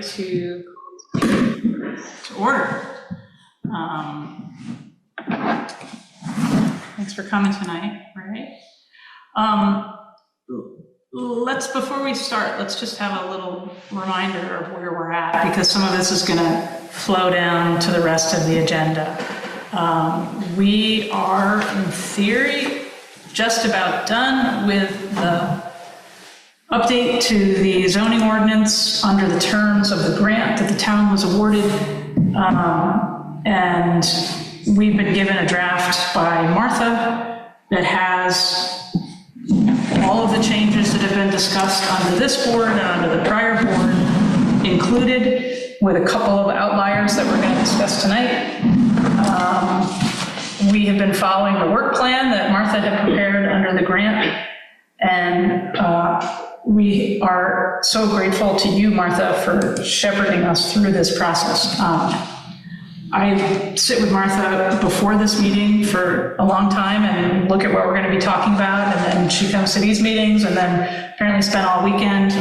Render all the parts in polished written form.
to order. Thanks for coming tonight, right? Before we start, let's just have a little reminder of where we're at, because some of this is going to flow down to the rest of the agenda. We are, in theory, just about done with the update to the zoning ordinance under the terms of the grant that the town was awarded. And we've been given a draft by Martha that has all of the changes that have been discussed under this board and under the prior board included, with a couple of outliers that we're going to discuss tonight. We have been following the work plan that Martha had prepared under the grant, and we are so grateful to you, Martha, for shepherding us through this process. I sit with Martha before this meeting for a long time and look at what we're going to be talking about, and then she comes to these meetings, and then apparently spent all weekend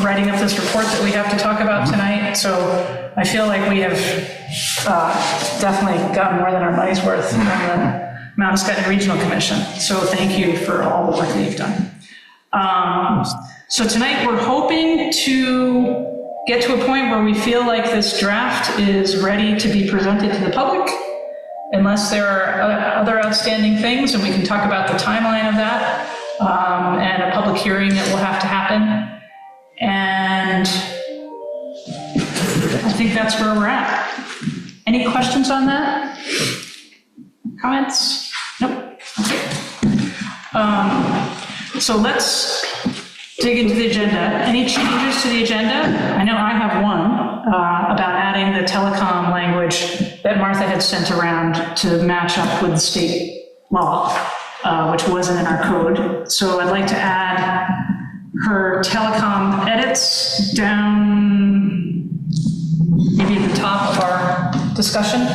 writing up this report that we have to talk about tonight. So I feel like we have definitely gotten more than our money's worth from the Mountain Scotland Regional Commission. So thank you for all the work that you've done. So tonight we're hoping to get to a point where we feel like this draft is ready to be presented to the public, unless there are other outstanding things, and we can talk about the timeline of that, and a public hearing that will have to happen. And I think that's where we're at. Any questions on that? Comments? Nope. Okay. So let's dig into the agenda. Any changes to the agenda? I know I have one about adding the telecom language that Martha had sent around to match up with the state law, which wasn't in our code. So I'd like to add her telecom edits down maybe at the top of our discussion.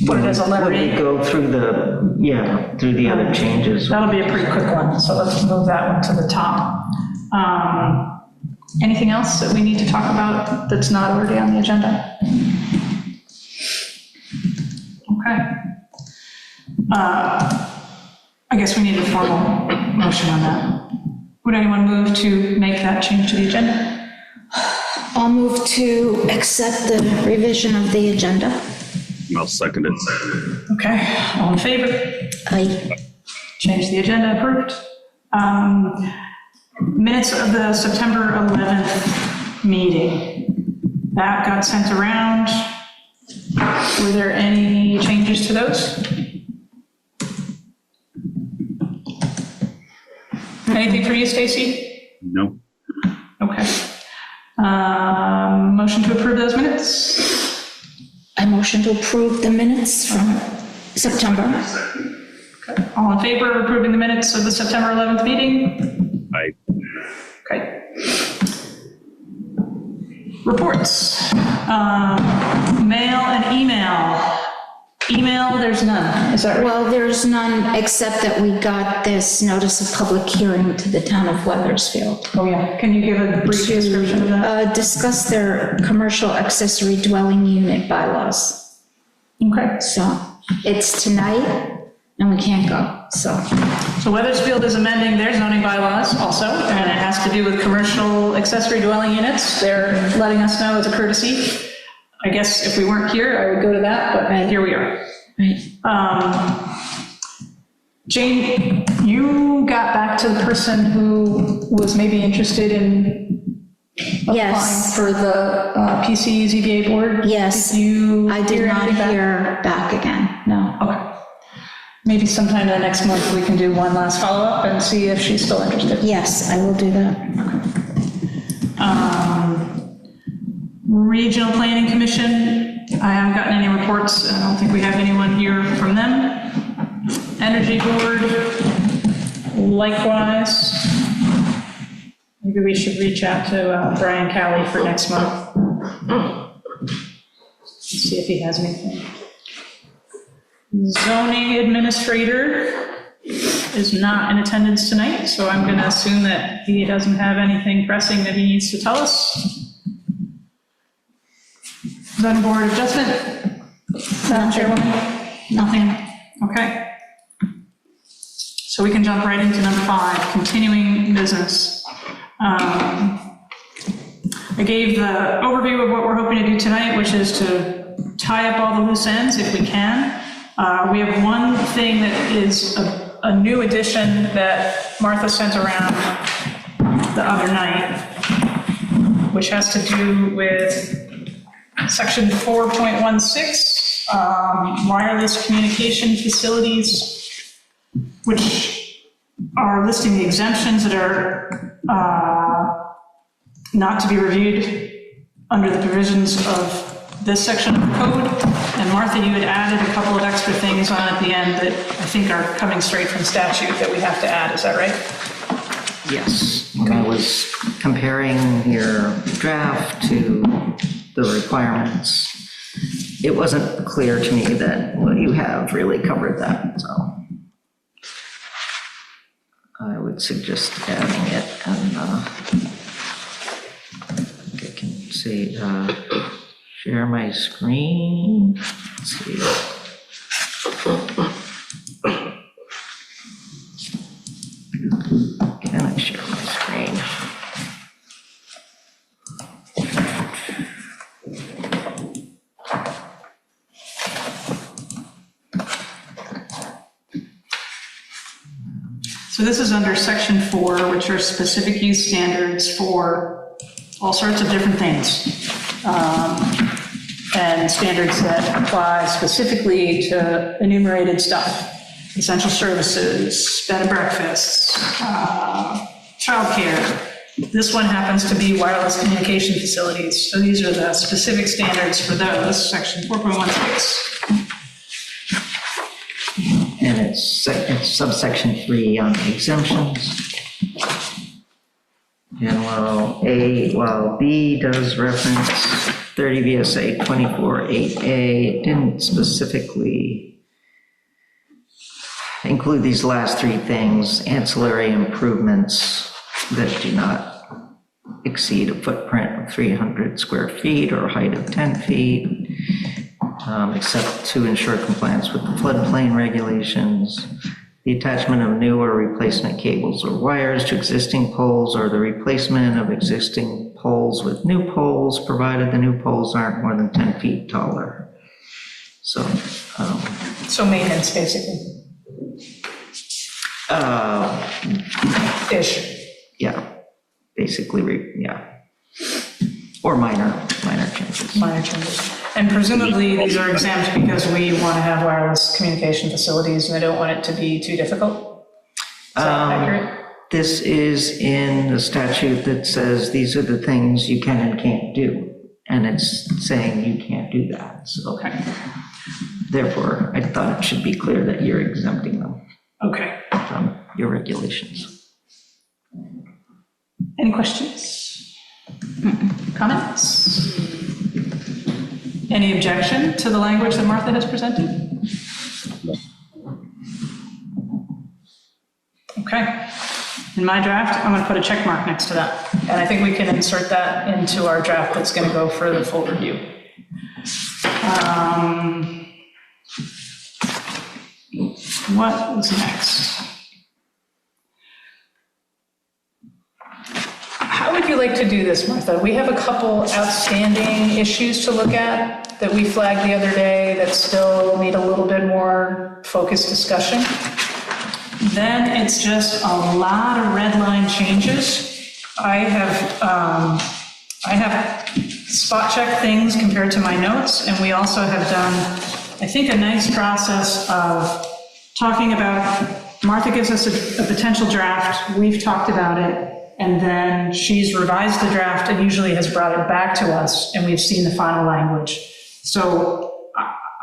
Put it as a letter A. Go through through the other changes. That'll be a pretty quick one, so let's move that one to the top. Anything else that we need to talk about that's not already on the agenda? Okay. I guess we need a formal motion on that. Would anyone move to make that change to the agenda? I'll move to accept the revision of the agenda. I'll second it. Okay, all in favor? Aye. Change the agenda, approved. Minutes of the September 11th meeting. That got sent around. Were there any changes to those? Anything for you, Stacy? No. Okay. Motion to approve those minutes? I motion to approve the minutes from September. Okay. All in favor of approving the minutes of the September 11th meeting? Aye. Okay. Reports. Mail and email. Email, there's none. Is that right? Well, there's none except that we got this notice of public hearing to the town of Weathersfield. Oh, yeah. Can you give a brief description of that? Discuss their commercial accessory dwelling unit bylaws. Okay. So it's tonight and we can't go, so. So Weathersfield is amending their zoning bylaws also, and it has to do with commercial accessory dwelling units. They're letting us know as a courtesy. I guess if we weren't here, I would go to that, but here we are. Right. Jane, you got back to the person who was maybe interested in Yes. applying for the PC ZBA board? Yes. Did you I did not anything back? hear back again, no. Okay. Maybe sometime in the next month we can do one last follow-up and see if she's still interested. Yes, I will do that. Regional Planning Commission, I haven't gotten any reports. I don't think we have anyone here from them. Energy Board, likewise. Maybe we should reach out to Brian Calley for next month. See if he has anything. Zoning Administrator is not in attendance tonight, so I'm going to assume that he doesn't have anything pressing that he needs to tell us. Zoning board adjustment? Madam Chairwoman? Nothing. Okay. So we can jump right into number 5, continuing business. I gave the overview of what we're hoping to do tonight, which is to tie up all the loose ends if we can. We have one thing that is a new addition that Martha sent around the other night, which has to do with section 4.16, wireless communication facilities, which are listing the exemptions that are not to be reviewed under the provisions of this section of the code. And Martha, you had added a couple of extra things on at the end that I think are coming straight from statute that we have to add, is that right? Yes, when I was comparing your draft to the requirements, it wasn't clear to me that what you have really covered that, so I would suggest adding it, and I can see, share my screen. Let's see. Can I share my screen? So this is under section 4, which are specific use standards for all sorts of different things. And standards that apply specifically to enumerated stuff, essential services, bed and breakfasts, childcare. This one happens to be wireless communication facilities. So these are the specific standards for those, section 4.16. And it's subsection 3 on the exemptions. And while B does reference 30 VSA 24.8A, it didn't specifically include these last 3 things: ancillary improvements that do not exceed a footprint of 300 square feet or a height of 10 feet, except to ensure compliance with the floodplain regulations, the attachment of new or replacement cables or wires to existing poles, or the replacement of existing poles with new poles, provided the new poles aren't more than 10 feet taller. So, So maintenance, basically. Ish. Yeah, basically, yeah. Or minor changes. Minor changes. And presumably, these are exempt because we want to have wireless communication facilities and I don't want it to be too difficult? Is that accurate? This is in the statute that says these are the things you can and can't do. And it's saying you can't do that. So Okay. therefore, I thought it should be clear that you're exempting them Okay. from your regulations. Any questions? Comments? Any objection to the language that Martha has presented? Okay. In my draft, I'm going to put a check mark next to that. And I think we can insert that into our draft that's going to go for the full review. What was next? How would you like to do this, Martha? We have a couple outstanding issues to look at that we flagged the other day that still need a little bit more focused discussion. Then it's just a lot of red line changes. I have spot check things compared to my notes, and we also have done, I think, a nice process of talking about, Martha gives us a potential draft, we've talked about it, and then she's revised the draft and usually has brought it back to us, and we've seen the final language. So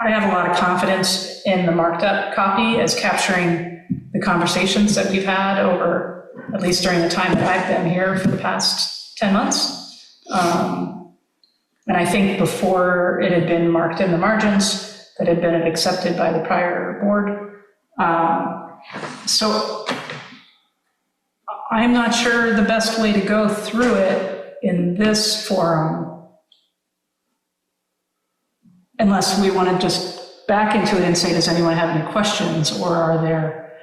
I have a lot of confidence in the marked up copy as capturing the conversations that we've had over, at least during the time that I've been here for the past 10 months. And I think before it had been marked in the margins, that had been accepted by the prior board. So I'm not sure the best way to go through it in this forum unless we want to just back into it and say, does anyone have any questions, or are there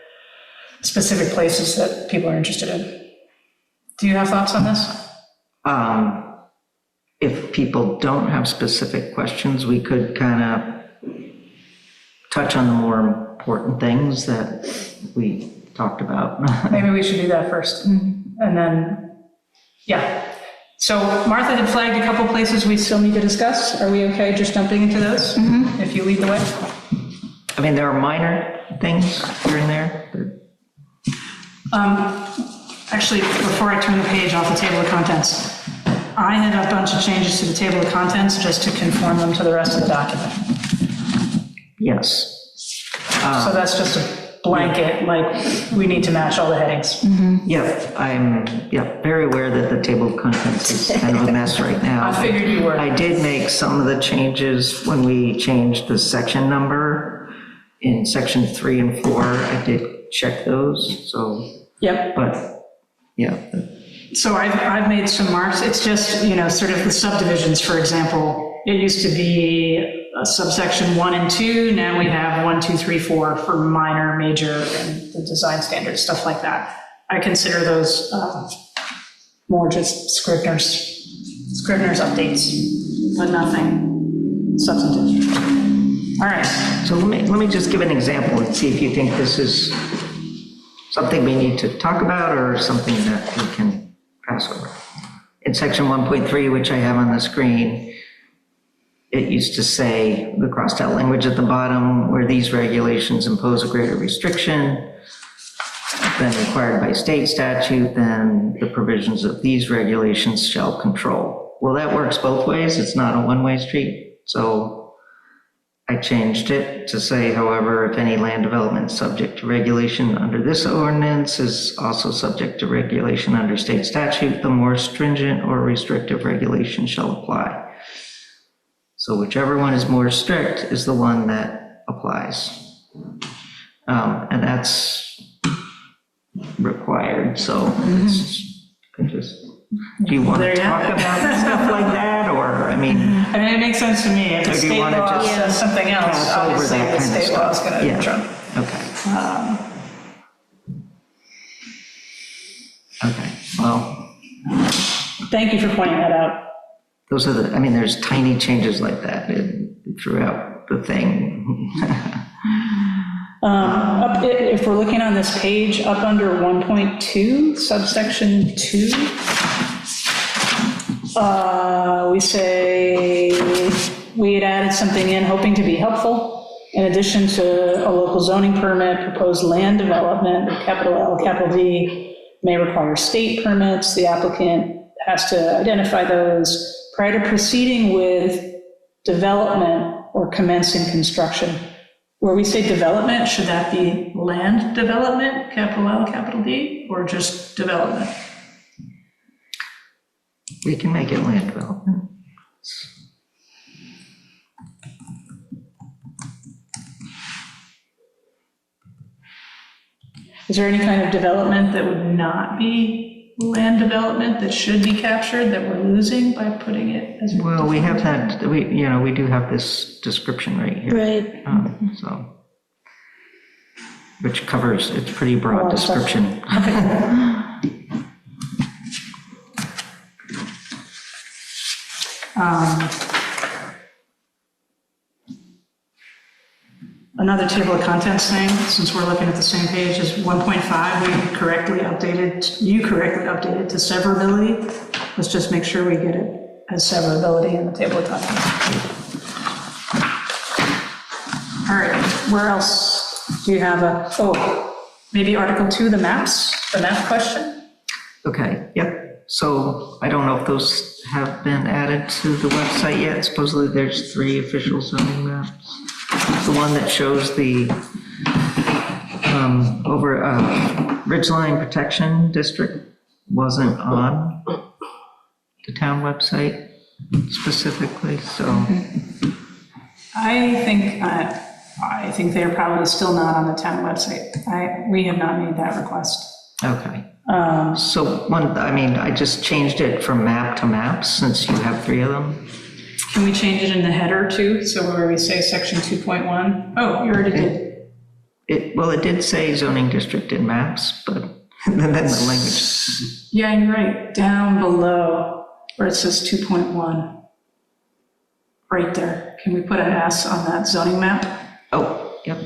specific places that people are interested in? Do you have thoughts on this? If people don't have specific questions, we could kind of touch on the more important things that we talked about. Maybe we should do that first. And then, yeah. So Martha had flagged a couple places we still need to discuss. Are we okay just jumping into those? If you lead the way? I mean, there are minor things here and there. Actually, before I turn the page off the table of contents, I had a bunch of changes to the table of contents just to conform them to the rest of the document. Yes. So that's just a blanket, like, we need to match all the headings. Yep, I'm very aware that the table of contents is kind of a mess right now. I figured you were. I did make some of the changes when we changed the section number in section 3 and 4. I did check those, so, Yep. but, yeah. So I've made some marks. It's just, you know, sort of the subdivisions, for example. It used to be a subsection 1 and 2. Now we have 1, 2, 3, 4 for minor, major, and the design standards, stuff like that. I consider those more just Scrivener's updates, but nothing substantive. All right. So let me just give an example and see if you think this is something we need to talk about or something that we can pass over. In section 1.3, which I have on the screen, it used to say the crossed out language at the bottom, where these regulations impose a greater restriction than required by state statute, then the provisions of these regulations shall control. Well, that works both ways. It's not a one-way street. So I changed it to say, however, if any land development subject to regulation under this ordinance is also subject to regulation under state statute, the more stringent or restrictive regulation shall apply. So whichever one is more strict is the one that applies. And that's required, so it's, do you want There to you have talk it. about stuff like that, or, I mean, It makes sense to me. If the Or do you state wanna law just says something else, pass over obviously that the kind of state law is stuff? going Yeah. to trump. Okay, well, Thank you for pointing that out. those are the, I mean, there's tiny changes like that throughout the thing. If we're looking on this page, up under 1.2, subsection 2, we say we had added something in hoping to be helpful. In addition to a local zoning permit, proposed land development, capital L, capital D, may require state permits. The applicant has to identify those prior to proceeding with development or commencing construction. Where we say development, should that be land development, capital L, capital D, or just development? We can make it land development. Is there any kind of development that would not be land development that should be captured that we're losing by putting it as? Well, we have that, we do have this description right here. Right. So, which covers, it's pretty broad A lot of stuff. description. Another table of contents thing, since we're looking at the same page, is 1.5, you correctly updated to severability. Let's just make sure we get it as severability in the table of contents. All right, where else do you have maybe Article 2, the map question? Okay, yep. So I don't know if those have been added to the website yet. Supposedly there's 3 official zoning maps. The one that shows the Ridgeline Protection District wasn't on the town website specifically, so. I think they're probably still not on the town website. We have not made that request. Okay. So I just changed it from map to maps since you have 3 of them. Can we change it in the header too? So where we say section 2.1? Oh, you already did. It did say zoning district in maps, but then the language. Yeah, you're right. Down below where it says 2.1. Right there. Can we put an S on that zoning map? Oh, yep.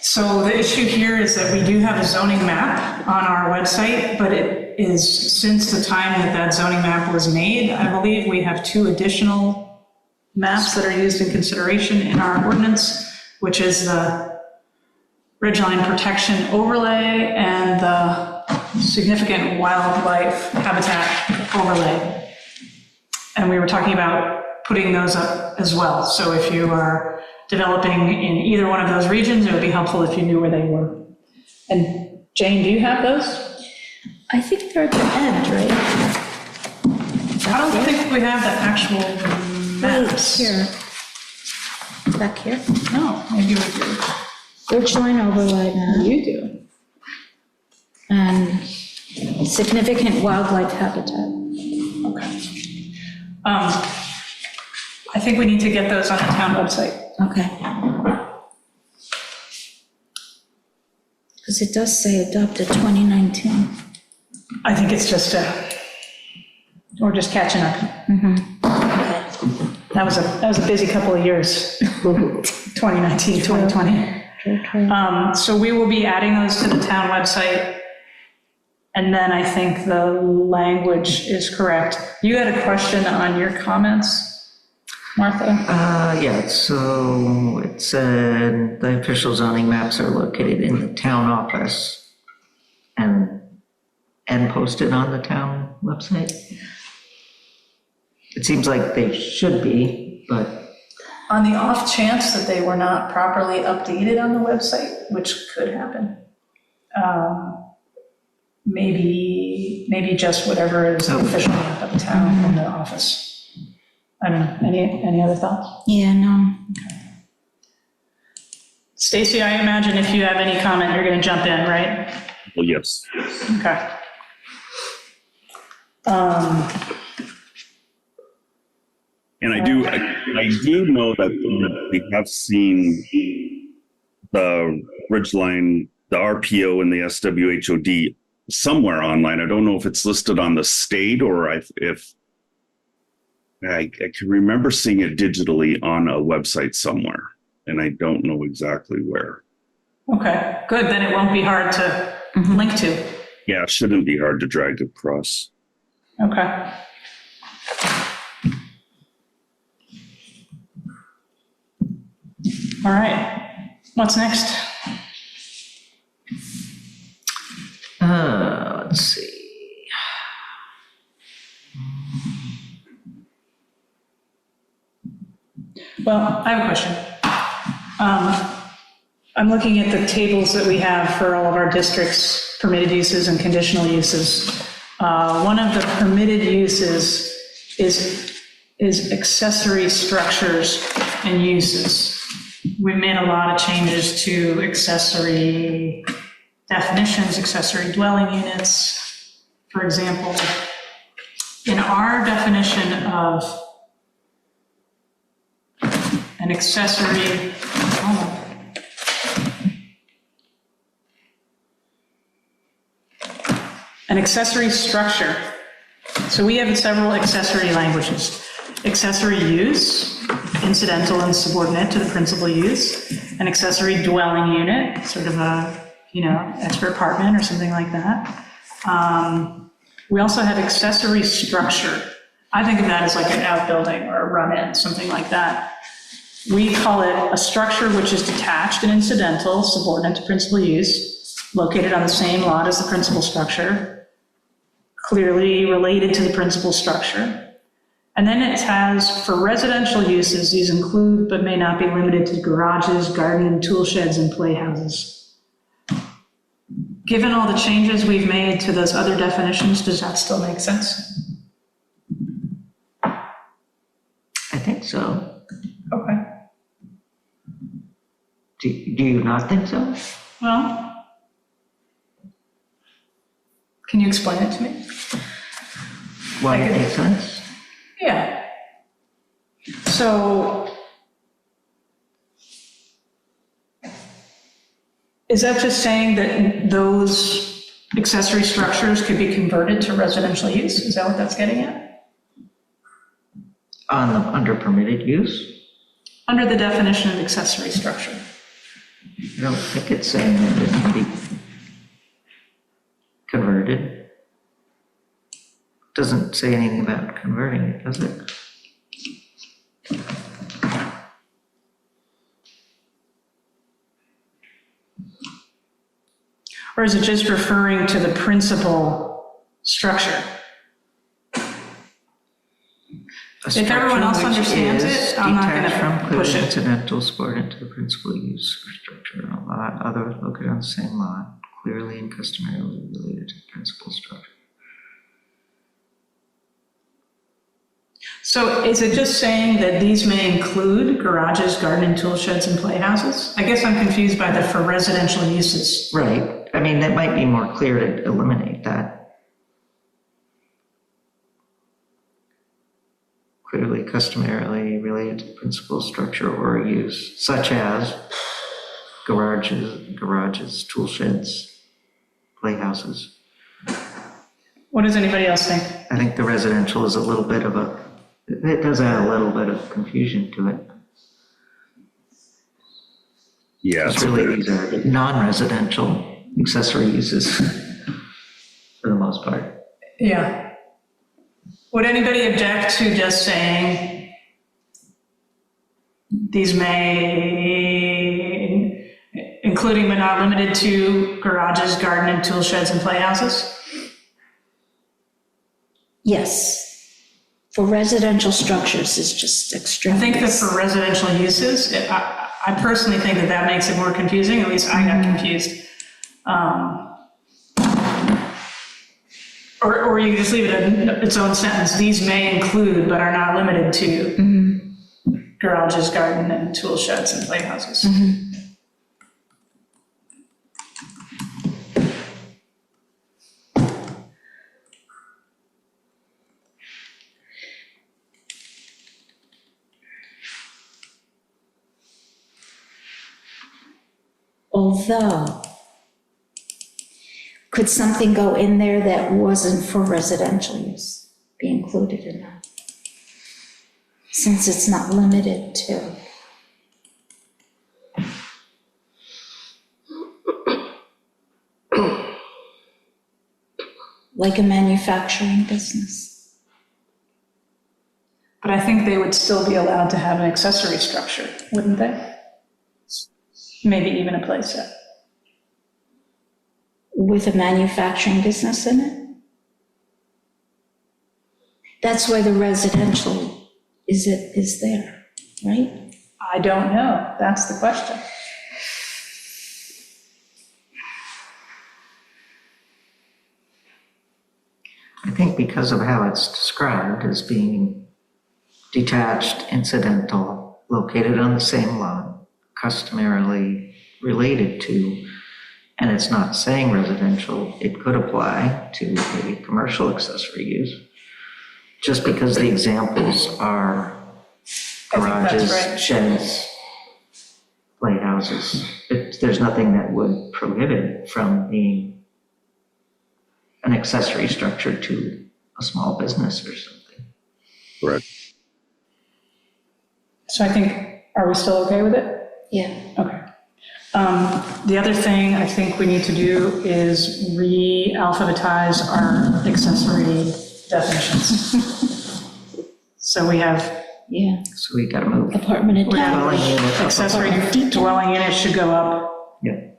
So the issue here is that we do have a zoning map on our website, but it is, since the time that that zoning map was made, I believe we have 2 additional maps that are used in consideration in our ordinance, which is the ridgeline protection overlay and the significant wildlife habitat overlay. And we were talking about putting those up as well. So if you are developing in either one of those regions, it would be helpful if you knew where they were. And Jane, do you have those? I think they're at the end, right? I don't think we have the actual Right maps. here. Back here. No, maybe we do. Ridgeline overlay map You do. and significant wildlife habitat. Okay. I think we need to get those on the town website. Okay. Because it does say adopted 2019. I think it's just we're just catching up. That was a busy couple of years, 2019, 2020. So we will be adding those to the town website. And then I think the language is correct. You had a question on your comments, Martha? Yeah, so it said the official zoning maps are located in the town office and posted on the town website. It seems like they should be, but On the off chance that they were not properly updated on the website, which could happen, maybe just whatever is the official map of the town in the office. I don't know, any other thoughts? Yeah, no. Stacy, I imagine if you have any comment, you're gonna jump in, right? Well, yes. Okay. And I do know that we have seen the Ridgeline, the RPO and the SWHOD somewhere online. I don't know if it's listed on the state or if I can remember seeing it digitally on a website somewhere, and I don't know exactly where. Okay, good, then it won't be hard to link to. Yeah, it shouldn't be hard to drag across. Okay. All right, what's next? let's see. Well, I have a question. I'm looking at the tables that we have for all of our districts, permitted uses and conditional uses. One of the permitted uses is accessory structures and uses. We made a lot of changes to accessory definitions, accessory dwelling units. For example, in our definition of an accessory, an accessory structure. So we have several accessory languages. Accessory use, incidental and subordinate to the principal use. An accessory dwelling unit, sort of a, expert apartment or something like that. We also have accessory structure. I think of that as like an outbuilding or a run-in, something like that. We call it a structure which is detached and incidental, subordinate to principal use, located on the same lot as the principal structure, clearly related to the principal structure. And then it has, for residential uses, these include but may not be limited to garages, garden and tool sheds, and playhouses. Given all the changes we've made to those other definitions, does that still make sense? I think so. Okay. Do you not think so? Well, can you explain it to me? Why it makes sense? Yeah. So is that just saying that those accessory structures could be converted to residential use? Is that what that's getting at? Under permitted use? Under the definition of accessory structure. I don't think it's saying that it can be converted. Doesn't say anything about converting it, does it? Or is it just referring to the principal structure? If everyone else understands it, I'm not going to push it. Incidental sport into the principal use or structure on a lot, other located on the same lot, clearly and customarily related to the principal structure. So is it just saying that these may include garages, garden and tool sheds, and playhouses? I guess I'm confused by the for residential uses. Right. I mean, that might be more clear to eliminate that. Clearly customarily related to the principal structure or use, such as garages, tool sheds, playhouses. What does anybody else think? I think the residential is a little bit of it does add a little bit of confusion to it. Yeah. It's really, these are non-residential accessory uses for the most part. Yeah. Would anybody object to just saying these may, including but not limited to garages, garden and tool sheds and playhouses? Yes. For residential structures is just I extraneous. think that for residential uses, I personally think that that makes it more confusing, at least I got confused. Or you can just leave it in its own sentence. These may include but are not limited to garages, garden and tool sheds and playhouses. Although, could something go in there that wasn't for residential use be included in that? Since it's not limited to. Like a manufacturing business. But I think they would still be allowed to have an accessory structure, wouldn't they? Maybe even a play set. With a manufacturing business in it? That's why the residential is there, right? I don't know. That's the question. I think because of how it's described as being detached, incidental, located on the same lot, customarily related to, and it's not saying residential, it could apply to maybe commercial accessory use. Just because the examples are garages, right. sheds, playhouses, there's nothing that would prohibit it from being an accessory structure to a small business or something. Correct. So I think, are we still okay with it? Yeah. Okay. The other thing I think we need to do is re-alphabetize our accessory definitions. So we have, Yeah, So we gotta move. apartment Dwelling attached. unit up accessory above. dwelling unit should go up. Yeah.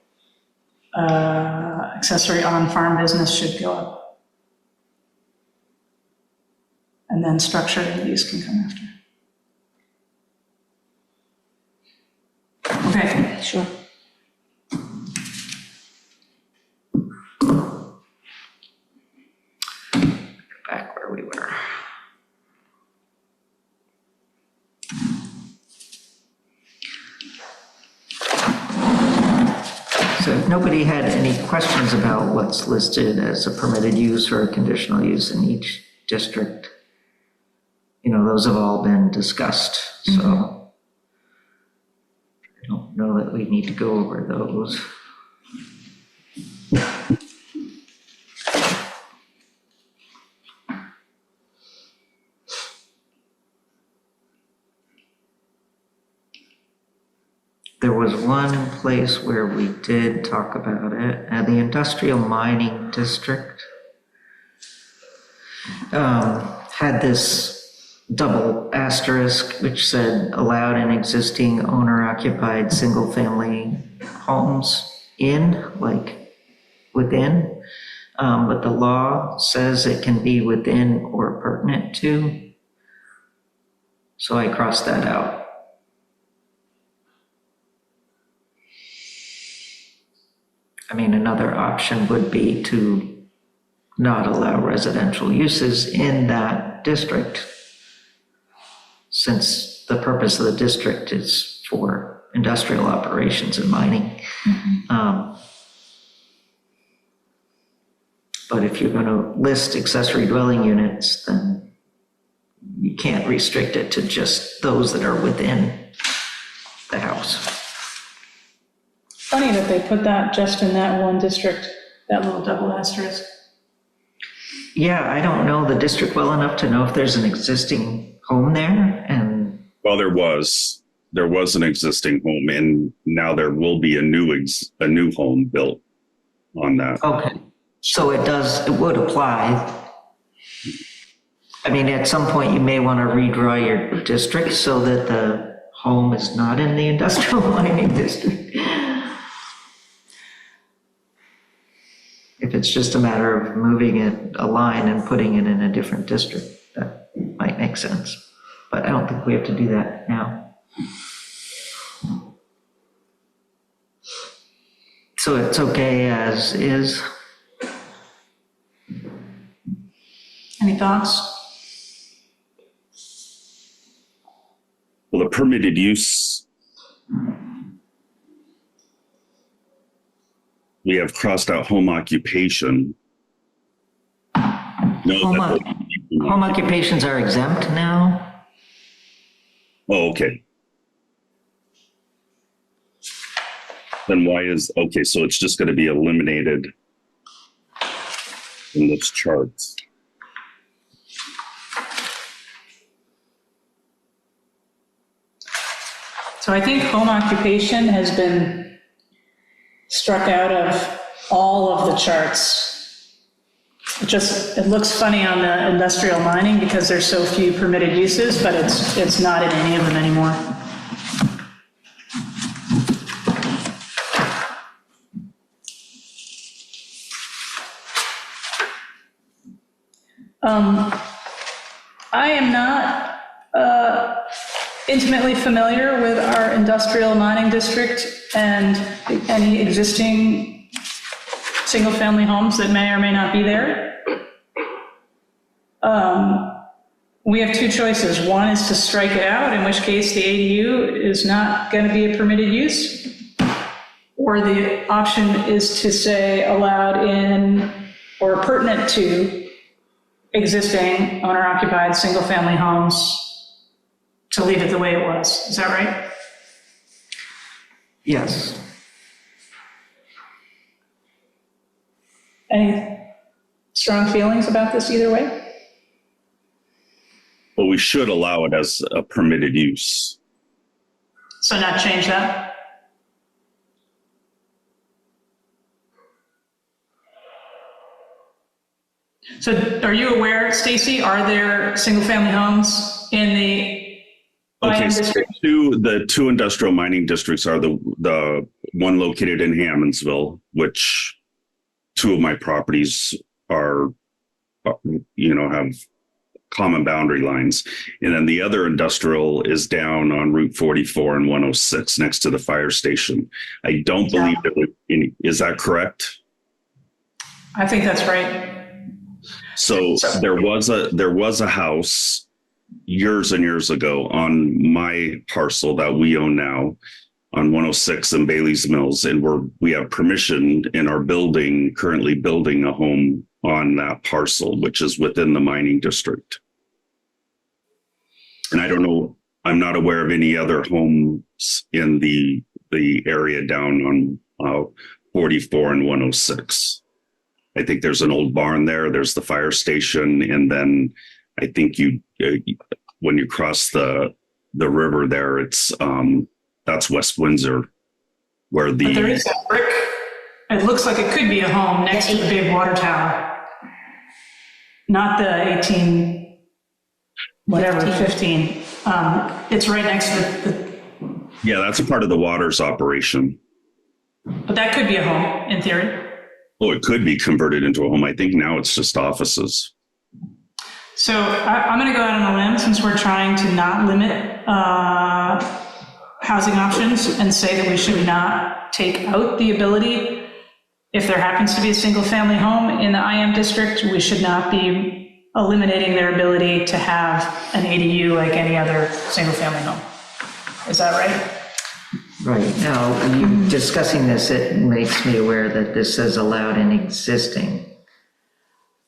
Accessory on-farm business should go up. And then structure and use can come after. Okay. Sure. Back where we were. So if nobody had any questions about what's listed as a permitted use or a conditional use in each district, those have all been discussed, so I don't know that we need to go over those. There was one place where we did talk about it, the industrial mining district had this double asterisk which said allowed in existing owner-occupied single-family homes like within, but the law says it can be within or pertinent to, so I crossed that out. I mean, another option would be to not allow residential uses in that district, since the purpose of the district is for industrial operations and mining. But if you're going to list accessory dwelling units, then you can't restrict it to just those that are within the house. Funny that they put that just in that one district, that little double asterisk. Yeah, I don't know the district well enough to know if there's an existing home there, and Well, there was an existing home, and now there will be a new home built on that. okay, so it would apply. I mean, at some point you may want to redraw your district so that the home is not in the industrial mining district. If it's just a matter of moving it a line and putting it in a different district, that might make sense. But I don't think we have to do that now. So it's okay as is. Any thoughts? Well, the permitted use, we have crossed out home occupation. Home occupations are exempt now? Oh, okay. Then okay, so it's just going to be eliminated in this chart. So I think home occupation has been struck out of all of the charts. It looks funny on the industrial mining because there's so few permitted uses, but it's not in any of them anymore. I am not intimately familiar with our industrial mining district and any existing single-family homes that may or may not be there. We have two choices. One is to strike it out, in which case the ADU is not going to be a permitted use. Or the option is to say allowed in or pertinent to existing owner-occupied single-family homes, to leave it the way it was. Is that right? Yes. Any strong feelings about this either way? Well, we should allow it as a permitted use. So not change that? So are you aware, Stacy, are there single-family homes in the Okay, mining so district? the two industrial mining districts are the one located in Hammondsville, which two of my properties are, have common boundary lines. And then the other industrial is down on Route 44 and 106 next to the fire station. I don't believe is that correct? I think that's right. So there was a house years and years ago on my parcel that we own now on 106 and Bailey's Mills, and we have permission and are currently building a home on that parcel, which is within the mining district. And I don't know, I'm not aware of any other homes in the area down on 44 and 106. I think there's an old barn there. There's the fire station. And then I think when you cross the river there, it's, that's West Windsor where But there is that brick, it looks like it could be a home next to the big water tower. Not the 18, whatever, 15. It's right next to the, yeah, that's a part of the waters operation. but that could be a home in theory. Oh, it could be converted into a home. I think now it's just offices. So I'm going to go out on a limb since we're trying to not limit housing options and say that we should not take out the ability, if there happens to be a single family home in the IM district, we should not be eliminating their ability to have an ADU like any other single family home. Is that right? Right, now, you discussing this, it makes me aware that this says allowed in existing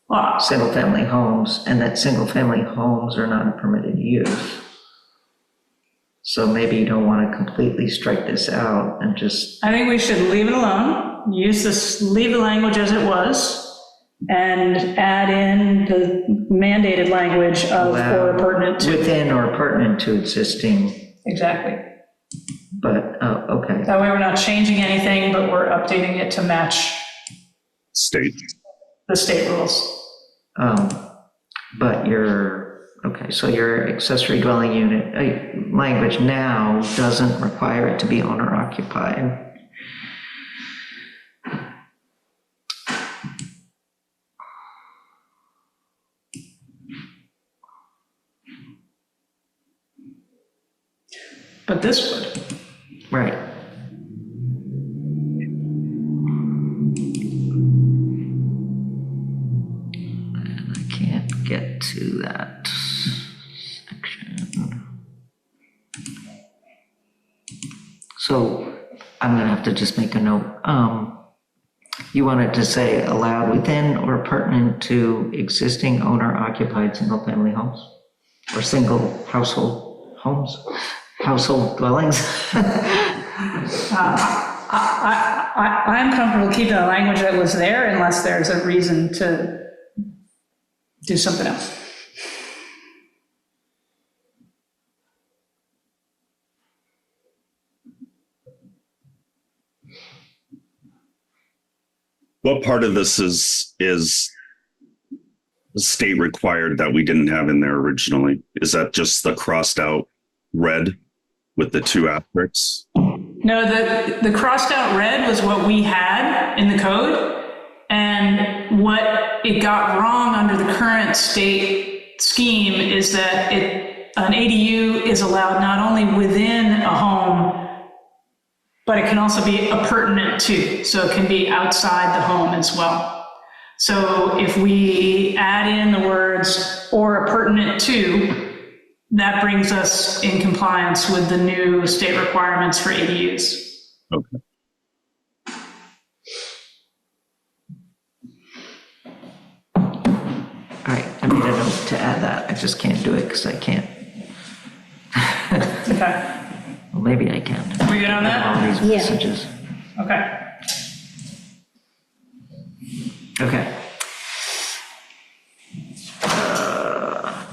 Well, single-family homes, and that single-family homes are not a permitted use. So maybe you don't want to completely strike this out and just, I think we should leave it alone, leave the language as it was, and add in the mandated language of or pertinent to. within or pertinent to existing, Exactly. but, okay. That way we're not changing anything, but we're updating it to match State. the state rules. But okay, so your accessory dwelling unit language now doesn't require it to be owner occupied. But this would. Right. And I can't get to that section. So I'm gonna have to just make a note. You wanted to say allowed within or pertinent to existing owner occupied single family homes? Or single household homes? Household dwellings? I'm comfortable keeping the language that was there unless there's a reason to do something else. What part of this is state required that we didn't have in there originally? Is that just the crossed out red with the two asterisks? No, the crossed out red was what we had in the code, and what it got wrong under the current state scheme is that an ADU is allowed not only within a home, but it can also be appurtenant to, so it can be outside the home as well. So if we add in the words or appurtenant to, that brings us in compliance with the new state requirements for ADUs. Okay. All right, I made a note to add that. I just can't do it because I can't. Okay, Well, maybe I can. we good on All that? these Yeah. messages. Okay. Okay.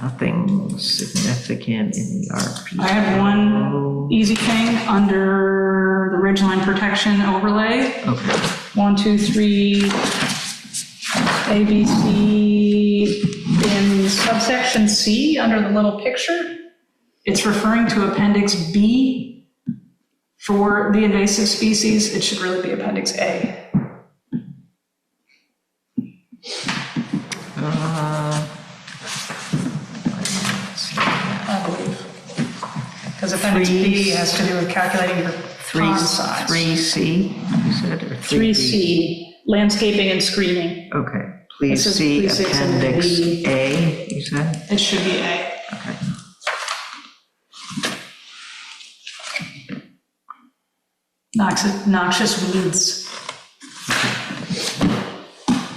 Nothing significant in the RP. I have one easy thing under the ridgeline protection overlay. Okay. 1, 2, 3, A, B, C, in subsection C, under the little picture, it's referring to Appendix B for the invasive species. It should really be Appendix A. I believe. Because Appendix B has to do with calculating your pond size. 3C, you said, or 3C, landscaping and screening. Okay, please says see please see it's in Appendix the- A, you said? It should be A. Okay. Noxious weeds.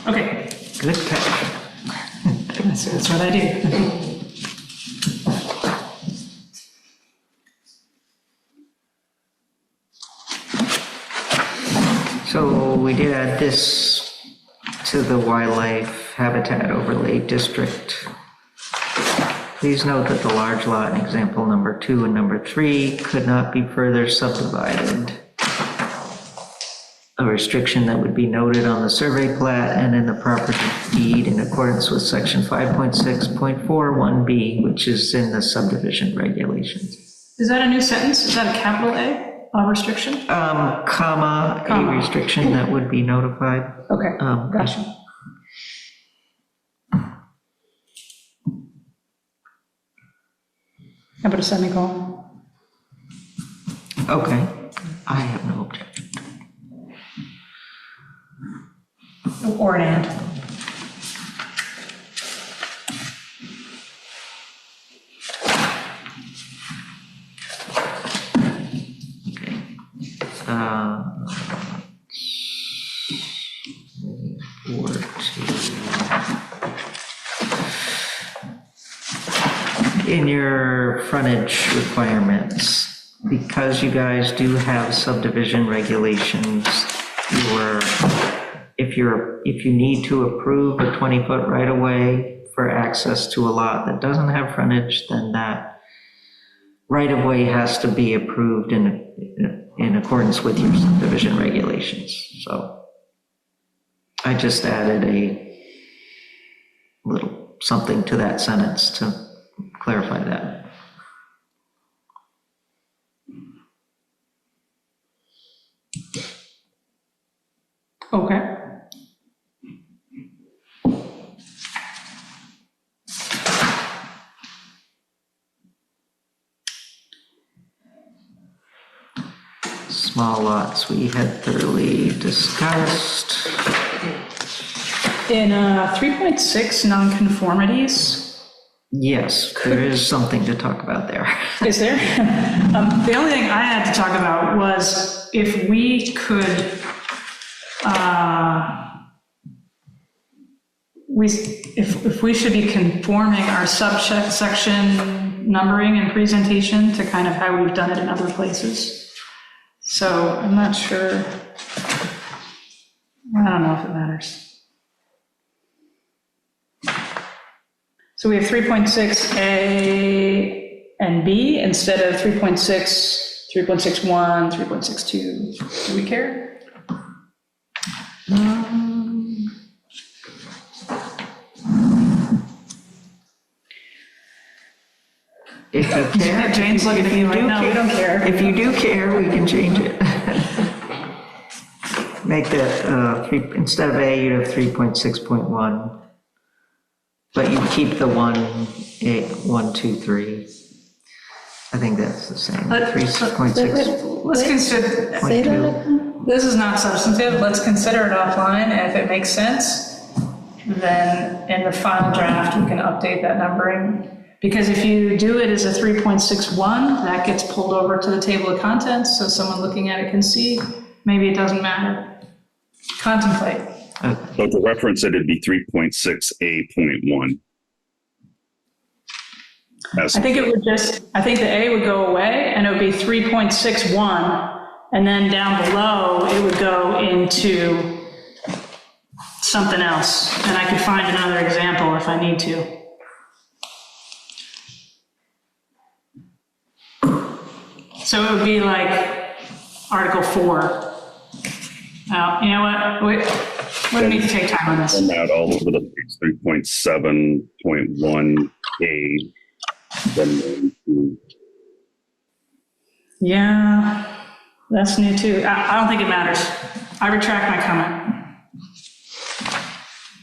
Okay, Good catch. that's what I do. So we did add this to the wildlife habitat overlay district. Please note that the large lot in example number 2 and number 3 could not be further subdivided. A restriction that would be noted on the survey plat and in the property deed in accordance with section 5.6.41B, which is in the subdivision regulations. Is that a new sentence? Is that a capital A restriction? Comma, a Comma. restriction that would be notified. Okay, gotcha. How about a semicolon? Okay, I have no objection. Or an and. Okay. In your frontage requirements, because you guys do have subdivision regulations, if you need to approve a 20-foot right-of-way for access to a lot that doesn't have frontage, then that right-of-way has to be approved in accordance with your subdivision regulations. So I just added a little something to that sentence to clarify that. Okay. Small lots we had thoroughly discussed. In 3.6 nonconformities, Yes, there is something to talk about there. is there? The only thing I had to talk about was if we could, if we should be conforming our subsection numbering and presentation to kind of how we've done it in other places. So I'm not sure. I don't know if it matters. So we have 3.6A and B instead of 3.6, 3.61, 3.62. Do we care? If you care, Jane's looking at me like, no, we don't care. If you do care, we can change it. Make that, instead of A, you'd have 3.6.1. But you keep the 1, 2, 3. I think that's the same. Let's 3.6. Let's consider, Say that again? this is not substantive, let's consider it offline, and if it makes sense, then in the final draft, we can update that numbering. Because if you do it as a 3.61, that gets pulled over to the table of contents, so someone looking at it can see, maybe it doesn't matter. Contemplate. So to reference it, it'd be 3.6A.1. I think it would I think the A would go away, and it would be 3.61, and then down below, it would go into something else, and I could find another example if I need to. So it would be like Article 4. You know what, we don't need to take time on this. And that all over the place, 3.7.1A. Then Yeah, that's new too. I don't think it matters. I retract my comment.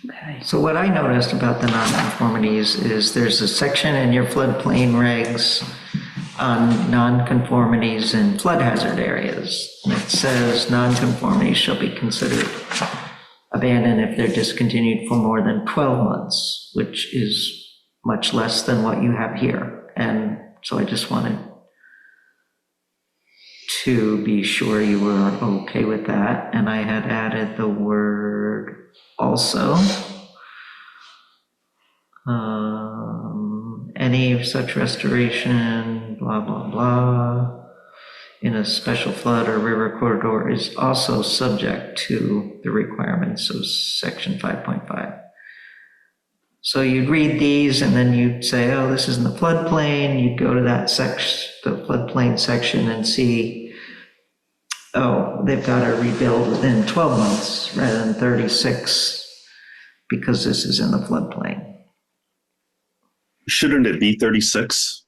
Okay. So what I noticed about the nonconformities is there's a section in your floodplain regs on nonconformities in flood hazard areas. And it says nonconformities shall be considered abandoned if they're discontinued for more than 12 months, which is much less than what you have here. And so I just wanted to be sure you were okay with that. And I had added the word also. Any such restoration, blah, blah, blah. in a special flood or river corridor is also subject to the requirements of section 5.5. So you'd read these and then you'd say, oh, this is in the floodplain. You'd go to that section, the floodplain section, and see, oh, they've got to rebuild within 12 months rather than 36 because this is in the floodplain. Shouldn't it be 36?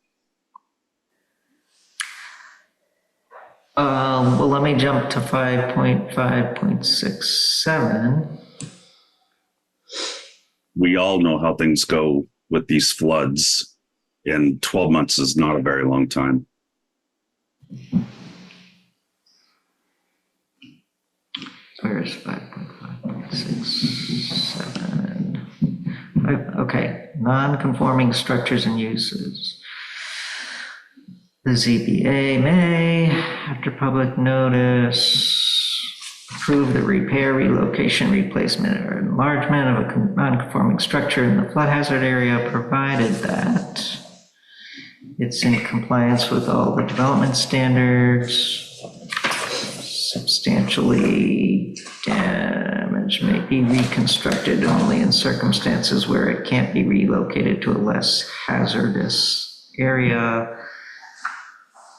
Well, let me jump to 5.5.67. We all know how things go with these floods, and 12 months is not a very long time. Where's 5.5.67? Okay, non-conforming structures and uses. The ZBA may, after public notice, approve the repair, relocation, replacement, or enlargement of a non-conforming structure in the flood hazard area, provided that it's in compliance with all the development standards. Substantially damaged may be reconstructed only in circumstances where it can't be relocated to a less hazardous area.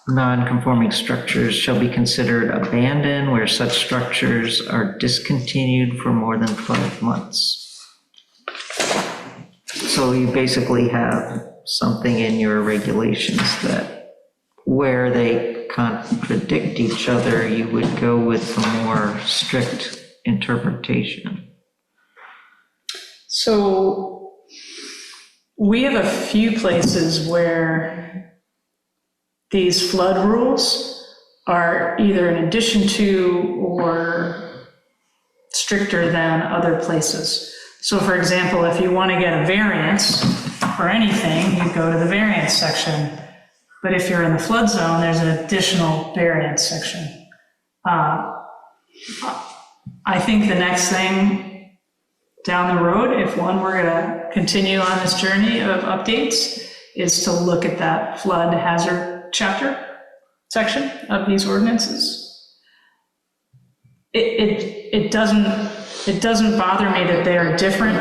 Non-conforming structures shall be considered abandoned where such structures are discontinued for more than 12 months. So you basically have something in your regulations that where they contradict each other, you would go with a more strict interpretation. So we have a few places where these flood rules are either in addition to or stricter than other places. So for example, if you want to get a variance for anything, you go to the variance section. But if you're in the flood zone, there's an additional variance section. I think the next thing down the road, if one were to continue on this journey of updates, is to look at that flood hazard chapter section of these ordinances. It doesn't bother me that they are different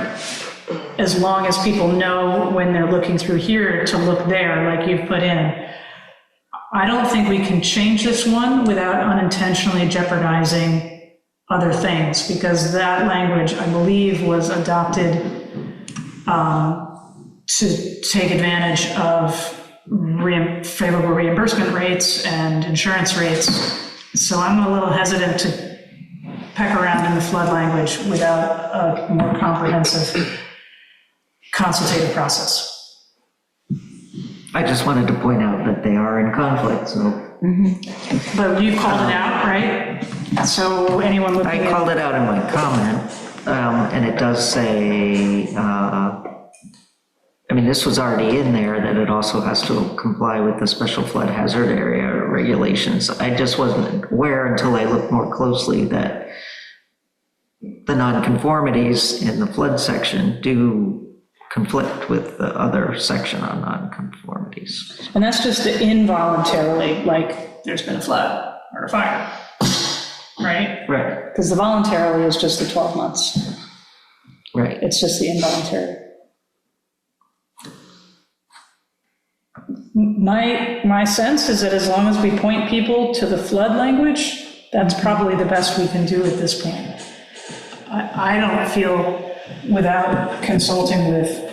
as long as people know when they're looking through here to look there like you've put in. I don't think we can change this one without unintentionally jeopardizing other things, because that language, I believe, was adopted to take advantage of favorable reimbursement rates and insurance rates. So I'm a little hesitant to peck around in the flood language without a more comprehensive consultative process. I just wanted to point out that they are in conflict, so. But you called it out, right? So anyone looking I called it out in my comment, and it does say, I mean, this was already in there, that it also has to comply with the special flood hazard area regulations. I just wasn't aware until I looked more closely that the nonconformities in the flood section do conflict with the other section on nonconformities. And that's just the involuntarily, like there's been a flood or a fire, right? Right, Because the voluntarily is just the 12 months. right. It's just the involuntary. My sense is that as long as we point people to the flood language, that's probably the best we can do at this point. I don't feel, without consulting with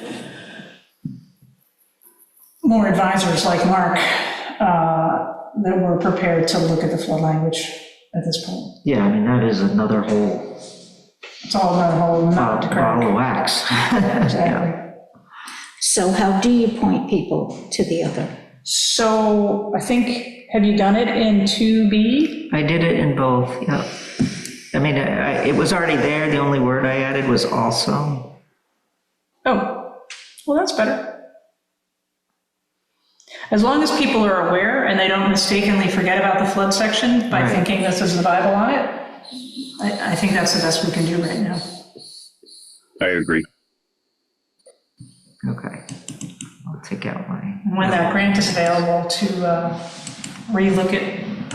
more advisors like Mark, that we're prepared to look at the flood language at this point. Yeah, I mean, that is another whole It's all about a whole nut to ball crack. of wax. Exactly. So how do you point people to the other? So I think, have you done it in 2B? I did it in both, yeah. I mean, it was already there, the only word I added was also. Oh, well, that's better. As long as people are aware and they don't mistakenly forget about the flood section by Right. thinking this is the Bible on it, I think that's the best we can do right now. I agree. Okay, I'll take out my, And when that grant is available to relook at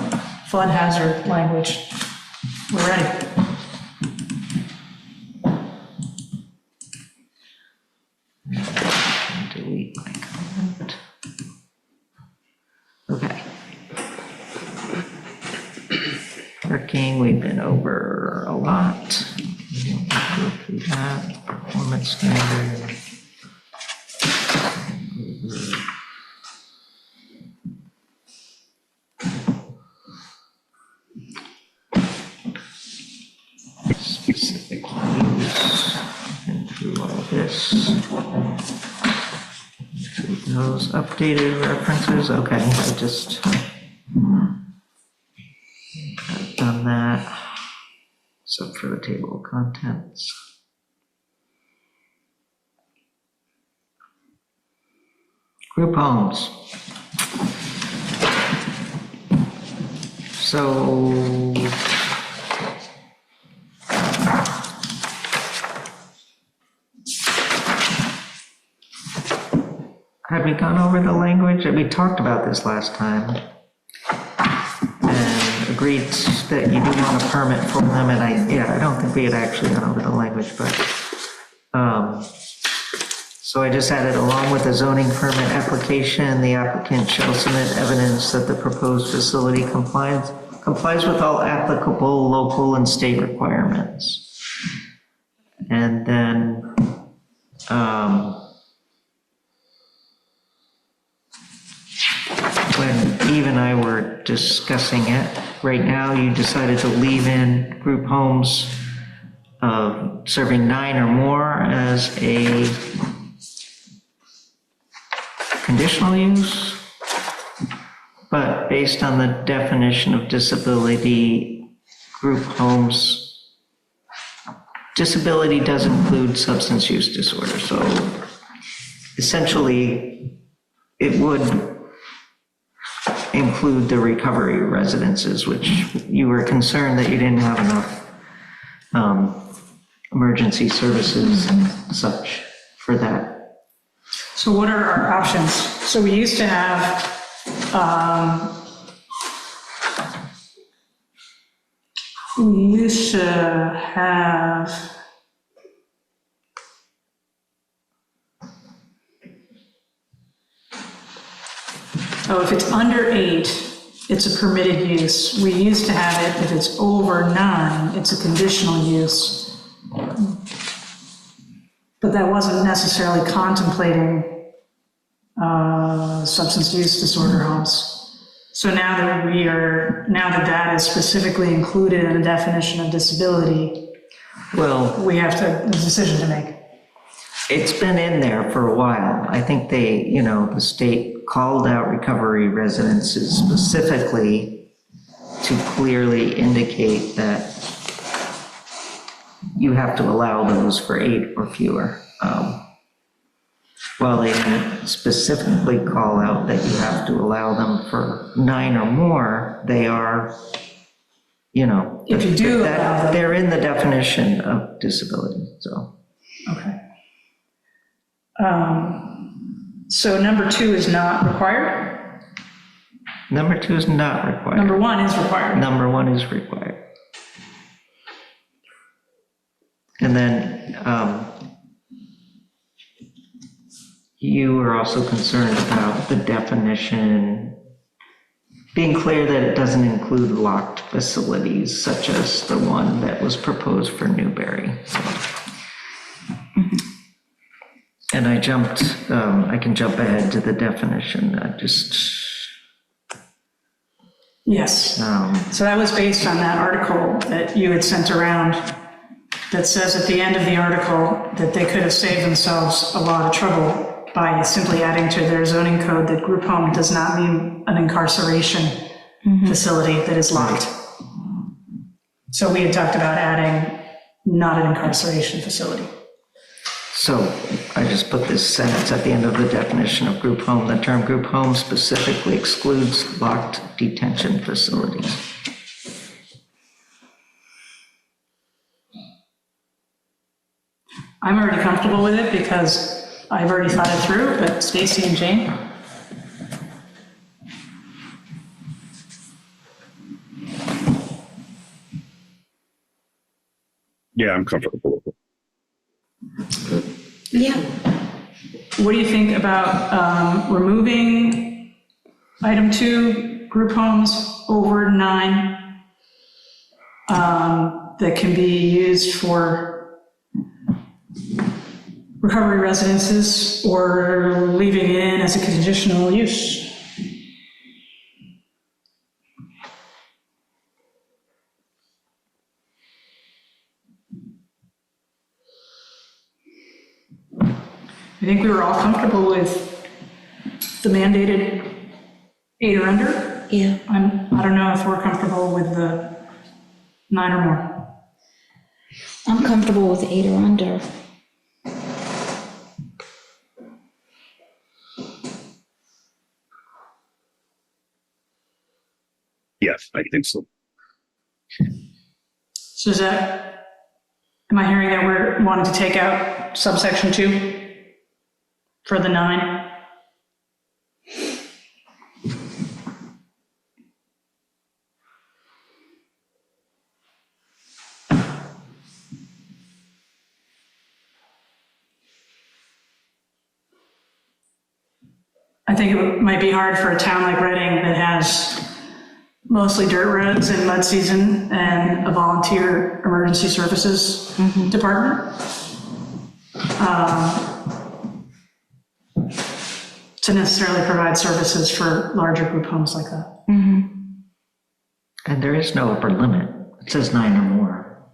flood hazard language. We're ready. Delete my comment. Okay. Parking, we've been over a lot. We don't have to go through that. Performance standard. Specific use, and through all this. Through those updated references, okay, I just I've done that, except for the table of contents. Group homes. So had we gone over the language? We talked about this last time and agreed that you do want a permit for them, and I don't think we had actually gone over the language, but so I just added, along with the zoning permit application, the applicant shall submit evidence that the proposed facility complies with all applicable local and state requirements. And then when Eve and I were discussing it, right now you decided to leave in group homes serving 9 or more as a conditional use, but based on the definition of disability, group homes, disability does include substance use disorder, so essentially it would include the recovery residences, which you were concerned that you didn't have enough emergency services and such for that. So what are our options? So we used to have, oh, if it's under 8, it's a permitted use. We used to have it, if it's over 9, it's a conditional use. But that wasn't necessarily contemplating substance use disorder homes. So now that that is specifically included in the definition of disability, Well, we have a decision to make. it's been in there for a while. I think the state called out recovery residences specifically to clearly indicate that you have to allow those for 8 or fewer. While they didn't specifically call out that you have to allow them for 9 or more, they are, If you do allow them. they're in the definition of disability, so. Okay. So number 2 is not required? Number 2 is not required. Number 1 is required. Number 1 is required. And then you were also concerned about the definition being clear that it doesn't include locked facilities such as the one that was proposed for Newberry. And I can jump ahead to the definition. Yes. So that was based on that article that you had sent around that says at the end of the article that they could have saved themselves a lot of trouble by simply adding to their zoning code that group home does not mean an incarceration facility that is locked. So we had talked about adding not an incarceration facility. So I just put this sentence at the end of the definition of group home. The term group home specifically excludes locked detention facilities. I'm already comfortable with it because I've already thought it through, but Stacy and Jane? Yeah, I'm comfortable with it. Yeah, What do you think about removing item 2, group homes over 9 that can be used for recovery residences, or leaving it in as a conditional use? I think we were all comfortable with the mandated 8 or under. yeah. I don't know if we're comfortable with the 9 or more. I'm comfortable with 8 or under. Yes, I think so. So is that, am I hearing that we're wanting to take out subsection 2 for the 9? I think it might be hard for a town like Reading that has mostly dirt roads in mud season and a volunteer emergency services department, to necessarily provide services for larger group homes like that. And there is no upper limit. It says 9 or more.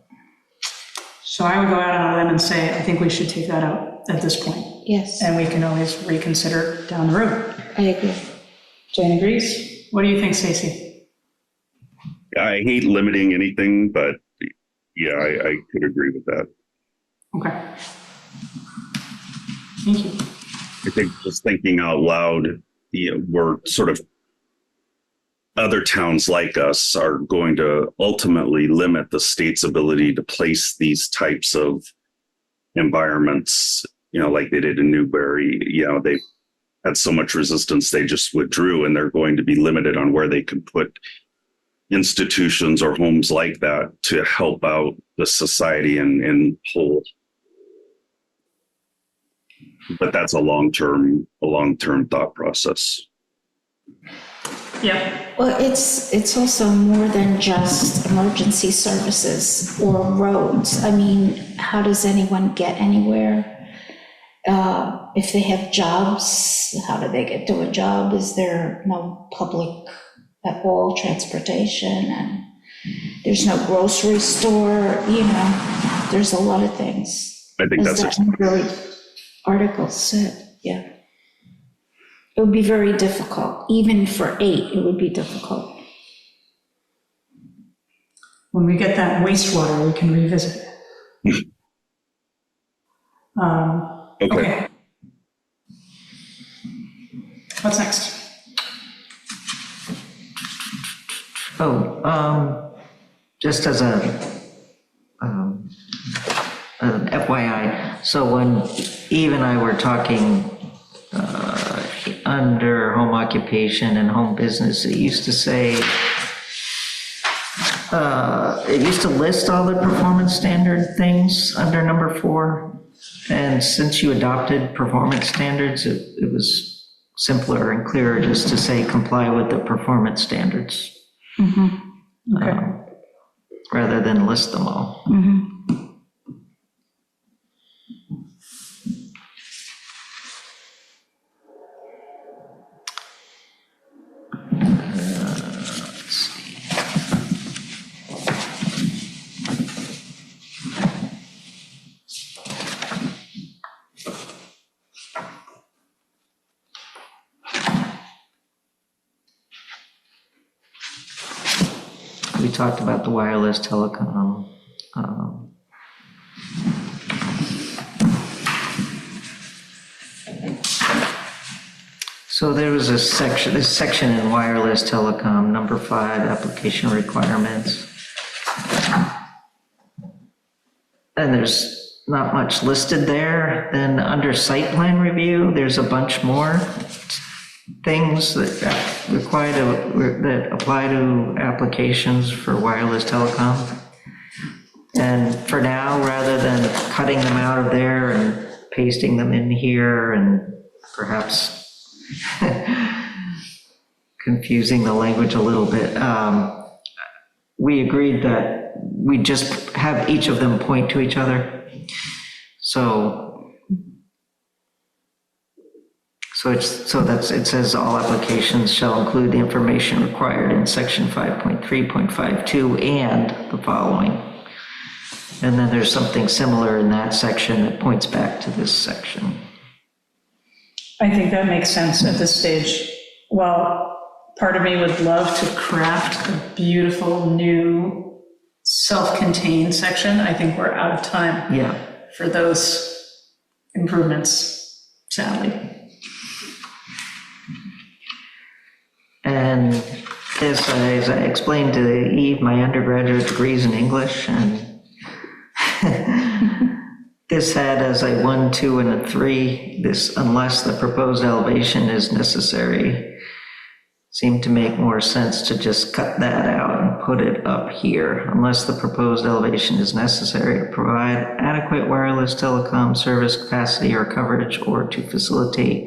So I would go out on a limb and say, I think we should take that out at this point, Yes, and we can always reconsider down the road. I agree. Jane agrees. What do you think, Stacy? I hate limiting anything, but yeah, I could agree with that. Okay. Thank you. I think just thinking out loud, we're sort of, other towns like us are going to ultimately limit the state's ability to place these types of environments, like they did in Newbury. They had so much resistance, they just withdrew, and they're going to be limited on where they can put institutions or homes like that to help out the society in whole. But that's a long-term thought process. Yep. Well, it's also more than just emergency services or roads. I mean, how does anyone get anywhere? If they have jobs, how do they get to a job? Is there no public at all transportation? And there's no grocery store, there's a lot of things. I think As that's that very article said, yeah. It would be very difficult, even for 8, it would be difficult. When we get that wastewater, we can revisit it. Okay. What's next? Just as an FYI, so when Eve and I were talking under home occupation and home business, it used to say, it used to list all the performance standard things under number 4. And since you adopted performance standards, it was simpler and clearer just to say comply with the performance standards. Okay. Rather than list them all. We talked about the wireless telecom. So there was this section in wireless telecom, number 5, application requirements. And there's not much listed there. Then under site plan review, there's a bunch more things that apply to applications for wireless telecom. And for now, rather than cutting them out of there and pasting them in here and perhaps confusing the language a little bit, we agreed that we just have each of them point to each other. It says all applications shall include the information required in section 5.3.52 and the following. And then there's something similar in that section that points back to this section. I think that makes sense at this stage. Well, part of me would love to craft a beautiful new self-contained section. I think we're out of time for those improvements, sadly. And this, as I explained to Eve, my undergraduate degrees in English, and this had as a 1, 2, and a 3, this unless the proposed elevation is necessary, seemed to make more sense to just cut that out and put it up here. Unless the proposed elevation is necessary to provide adequate wireless telecom service capacity or coverage or to facilitate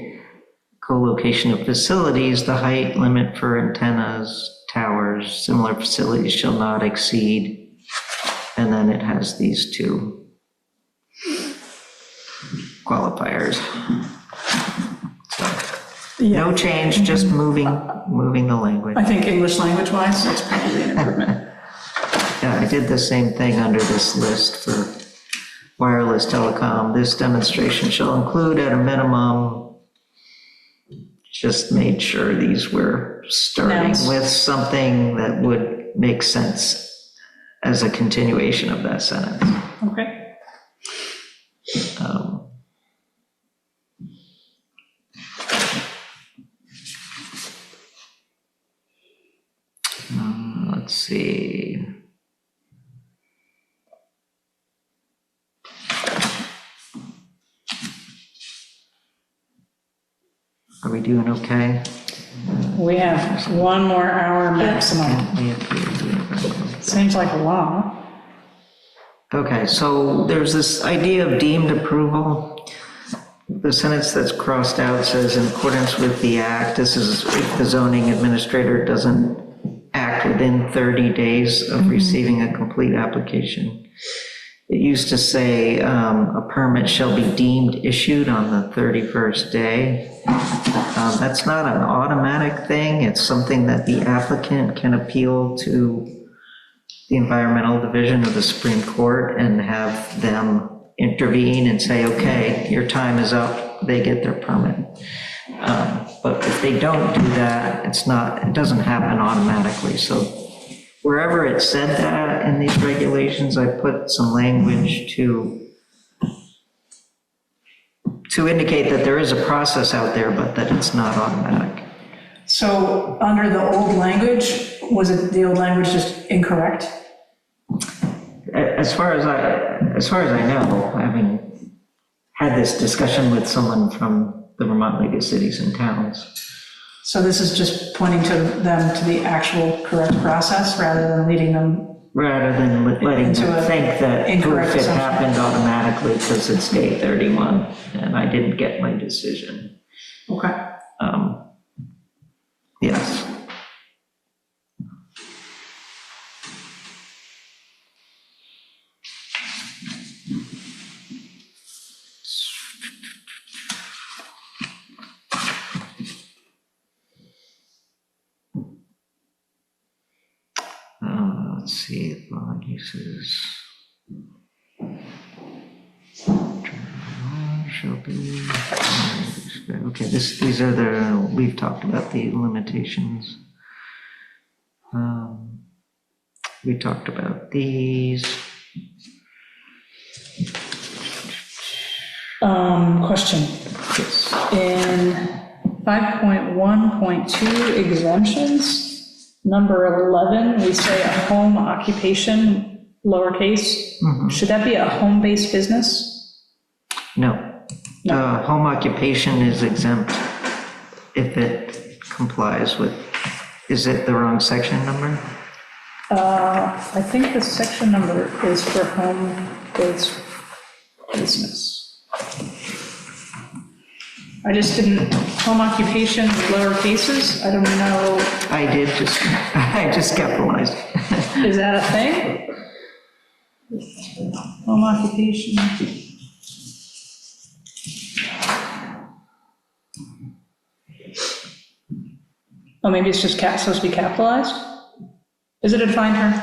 co-location of facilities, the height limit for antennas, towers, similar facilities shall not exceed. And then it has these two qualifiers. So, no change, just moving the language. I think English language wise, that's probably an improvement. Yeah, I did the same thing under this list for wireless telecom. This demonstration shall include at a minimum, just made sure these were starting Nouns. with something that would make sense as a continuation of that sentence. Okay. Let's see. Are we doing okay? We have 1 more hour maximum. Seems like a lot. Okay, so there's this idea of deemed approval. The sentence that's crossed out says, in accordance with the act, this is if the zoning administrator doesn't act within 30 days of receiving a complete application. It used to say a permit shall be deemed issued on the 31st day. That's not an automatic thing. It's something that the applicant can appeal to the Environmental Division of the Supreme Court and have them intervene and say, okay, your time is up, they get their permit. But if they don't do that, it doesn't happen automatically. So wherever it said that in these regulations, I put some language to indicate that there is a process out there, but that it's not automatic. So under the old language, was it the old language just incorrect? As far as I know, having had this discussion with someone from the Vermont League of Cities and Towns. So this is just pointing to them to the actual correct process rather than leading them. Rather than letting Into them a think that incorrect proof it assumption. happened automatically because it's day 31 and I didn't get my decision. Okay. Yes. Let's see, bond uses. Shall be, okay, these are we've talked about the limitations. We talked about these. Question. Yes. In 5.1.2 exemptions, number 11, we say a home occupation, lowercase. Should that be a home-based business? No. Home occupation is exempt if it complies with, is it the wrong section number? I think the section number is for home-based business. I just didn't, home occupation, lower cases, I don't know, I just capitalized. is that a thing? Home occupation. Oh, maybe it's just supposed to be capitalized? Is it a defined term?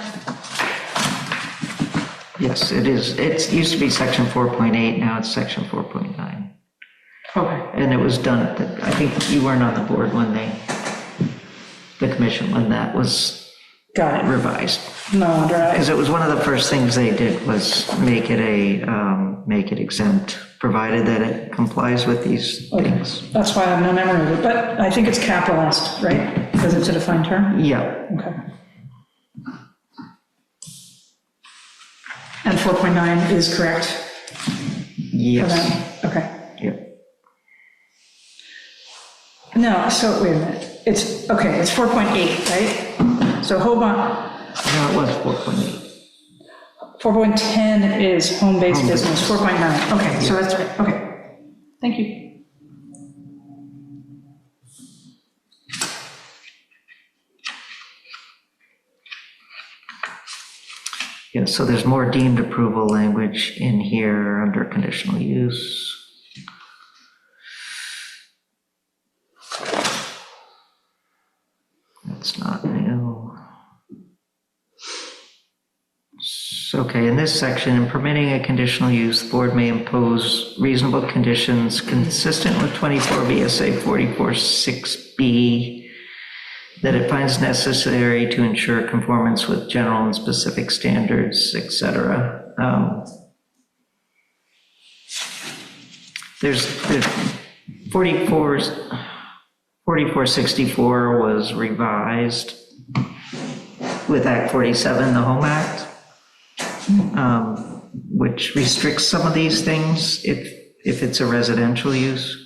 Yes, it is. It used to be section 4.8, now it's section 4.9. Okay. And it was done, I think you weren't on the board when the commission, when that was Got it. revised. No wonder Because it was one of the first things they did was make it exempt, provided that it complies with these things. That's why I have no memory of it, but I think it's capitalized, right? Because it's a defined term? Yeah, Okay. And 4.9 is correct for yes, them? Okay. yeah. No, so wait a minute. It's 4.8, right? So hold on. No, it was 4.8. 4.10 is home-based Home business, 4.9. Okay, so that's right. Okay. Thank you. Yeah, so there's more deemed approval language in here under conditional use. That's not new. Okay, in this section, in permitting a conditional use, the board may impose reasonable conditions consistent with 24 VSA 44.6B that it finds necessary to ensure conformance with general and specific standards, etc. There's 4464 was revised with Act 47, the Home Act, which restricts some of these things if it's a residential use.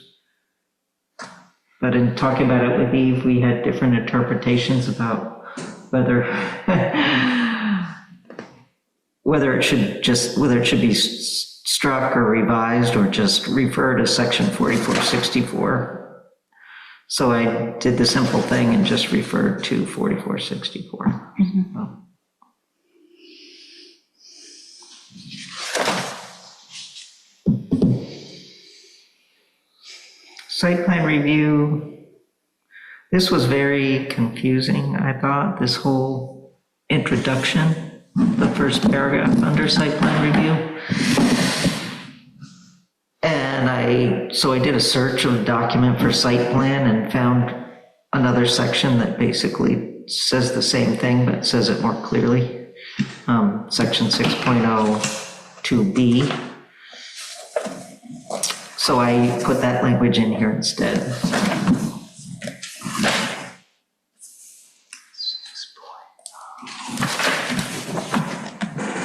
But in talking about it with Eve, we had different interpretations about whether it should be struck or revised or just refer to section 4464. So I did the simple thing and just referred to 4464. Well, site plan review, this was very confusing, I thought, this whole introduction, the first paragraph under site plan review. And so I did a search of the document for site plan and found another section that basically says the same thing, but says it more clearly. Section 6.02B. So I put that language in here instead.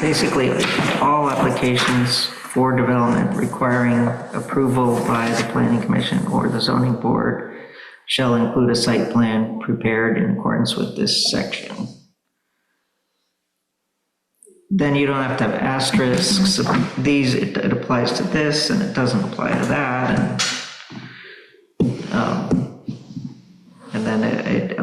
Basically, all applications for development requiring approval by the planning commission or the zoning board shall include a site plan prepared in accordance with this section. Then you don't have to have asterisks. These, it applies to this and it doesn't apply to that. And then it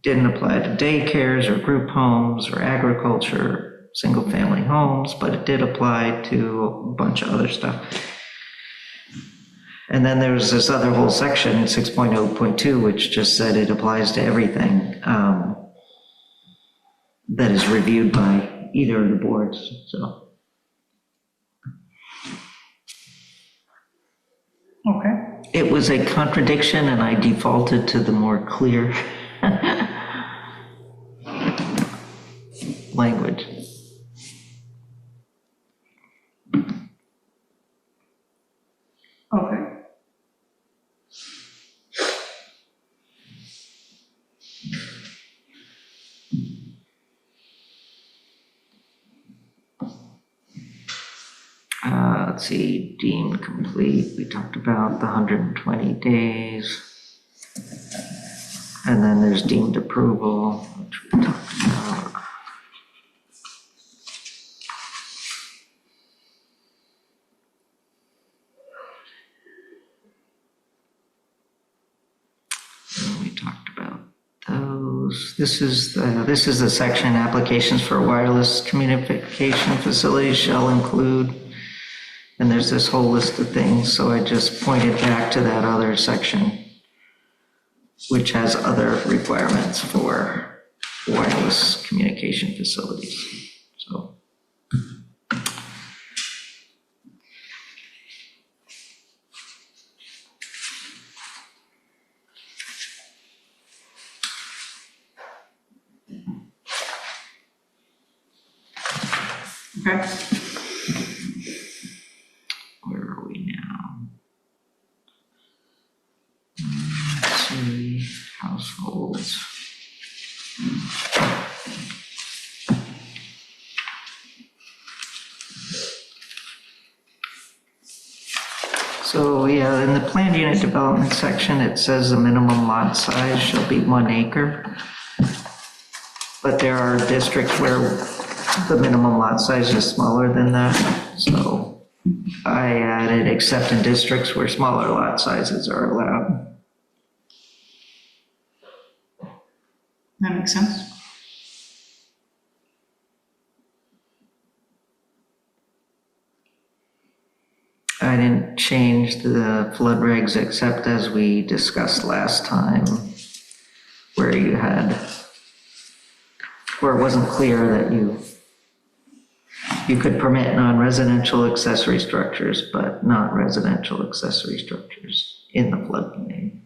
didn't apply to daycares or group homes or agriculture, single family homes, but it did apply to a bunch of other stuff. And then there was this other whole section, 6.0.2, which just said it applies to everything that is reviewed by either of the boards, so. Okay. It was a contradiction and I defaulted to the more clear language. Okay. Let's see, deemed complete. We talked about the 120 days. And then there's deemed approval, which we talked about. And we talked about those. This is the section, applications for wireless communication facilities shall include, and there's this whole list of things, so I just pointed back to that other section, which has other requirements for wireless communication facilities, so. Okay. Where are we now? Let's see, households. So, yeah, in the planned unit development section, it says the minimum lot size shall be 1 acre. But there are districts where the minimum lot size is smaller than that, so I added except in districts where smaller lot sizes are allowed. That makes sense. I didn't change the flood regs except as we discussed last time, where you had, where it wasn't clear that you could permit non-residential accessory structures, but not residential accessory structures in the floodplain.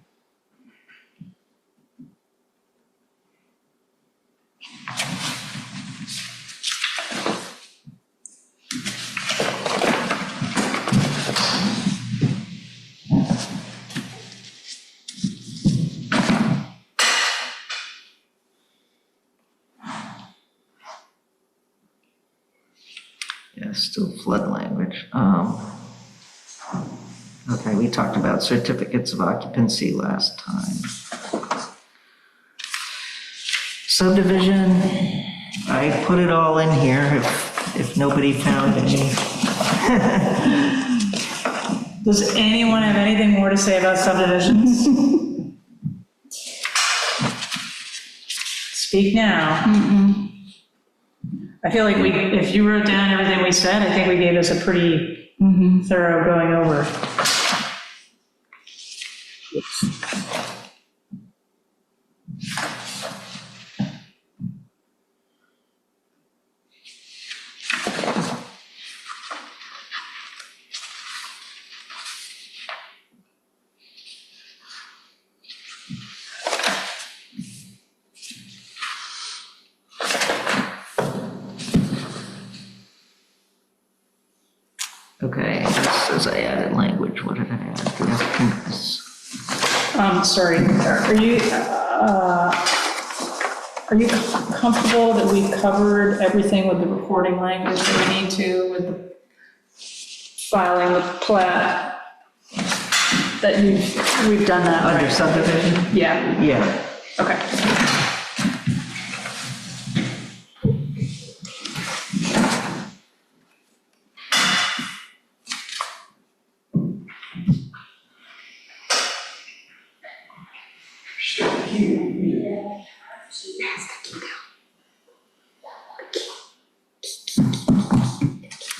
Yeah, still flood language. Okay, we talked about certificates of occupancy last time. Subdivision, I put it all in here if nobody found any. Does anyone have anything more to say about subdivisions? Speak now. I feel like if you wrote down everything we said, I think we gave this a pretty thorough going over. Okay, this says I added language. What did I add? The applicant is- Sorry, are you comfortable that we covered everything with the recording language that we need to, with the filing the plat? That we've done that, Under right? subdivision? Yeah, Yeah. okay.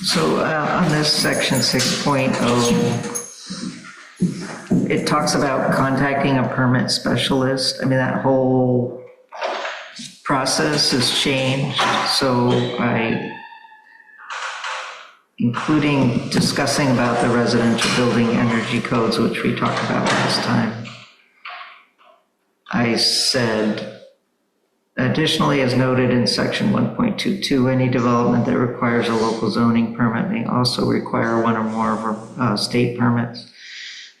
So on this section 6.0, it talks about contacting a permit specialist. I mean, that whole process has changed, so including discussing about the residential building energy codes, which we talked about last time, I said, additionally, as noted in section 1.22, any development that requires a local zoning permit may also require one or more of state permits.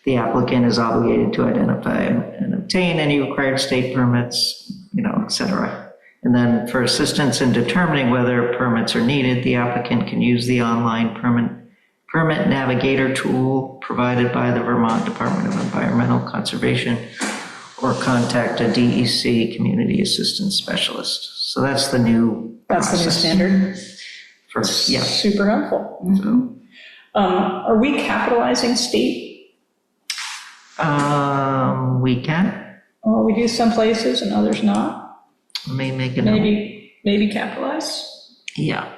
The applicant is obligated to identify and obtain any required state permits, et cetera. And then for assistance in determining whether permits are needed, the applicant can use the online permit navigator tool provided by the Vermont Department of Environmental Conservation or contact a DEC, Community Assistance Specialist. So that's the new That's the new process. standard. Yeah. Super helpful. So, Are we capitalizing state? we can, Or we do some places and others not? let me make a note. Maybe capitalize? Yeah.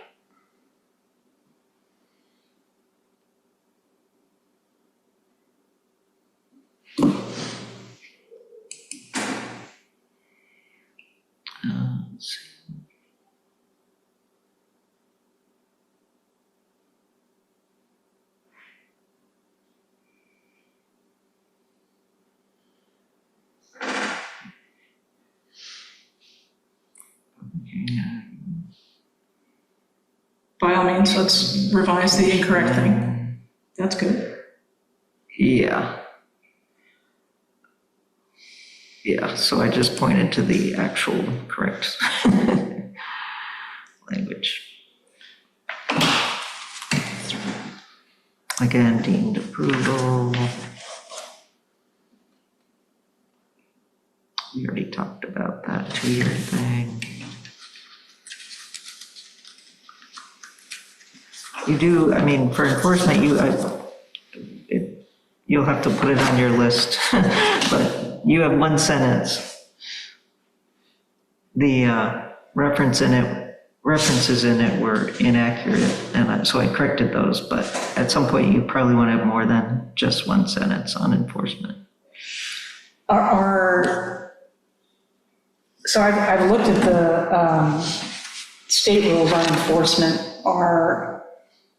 Let's see. By all means, let's revise the incorrect thing. That's good. Yeah. Yeah, so I just pointed to the actual correct language. Again, deemed approval. We already talked about that 2-year thing. You do, I mean, for enforcement, you'll have to put it on your list, but you have one sentence. The references in it were inaccurate, and so I corrected those, but at some point you probably want to have more than just one sentence on enforcement. So I've looked at the state rules on enforcement. Are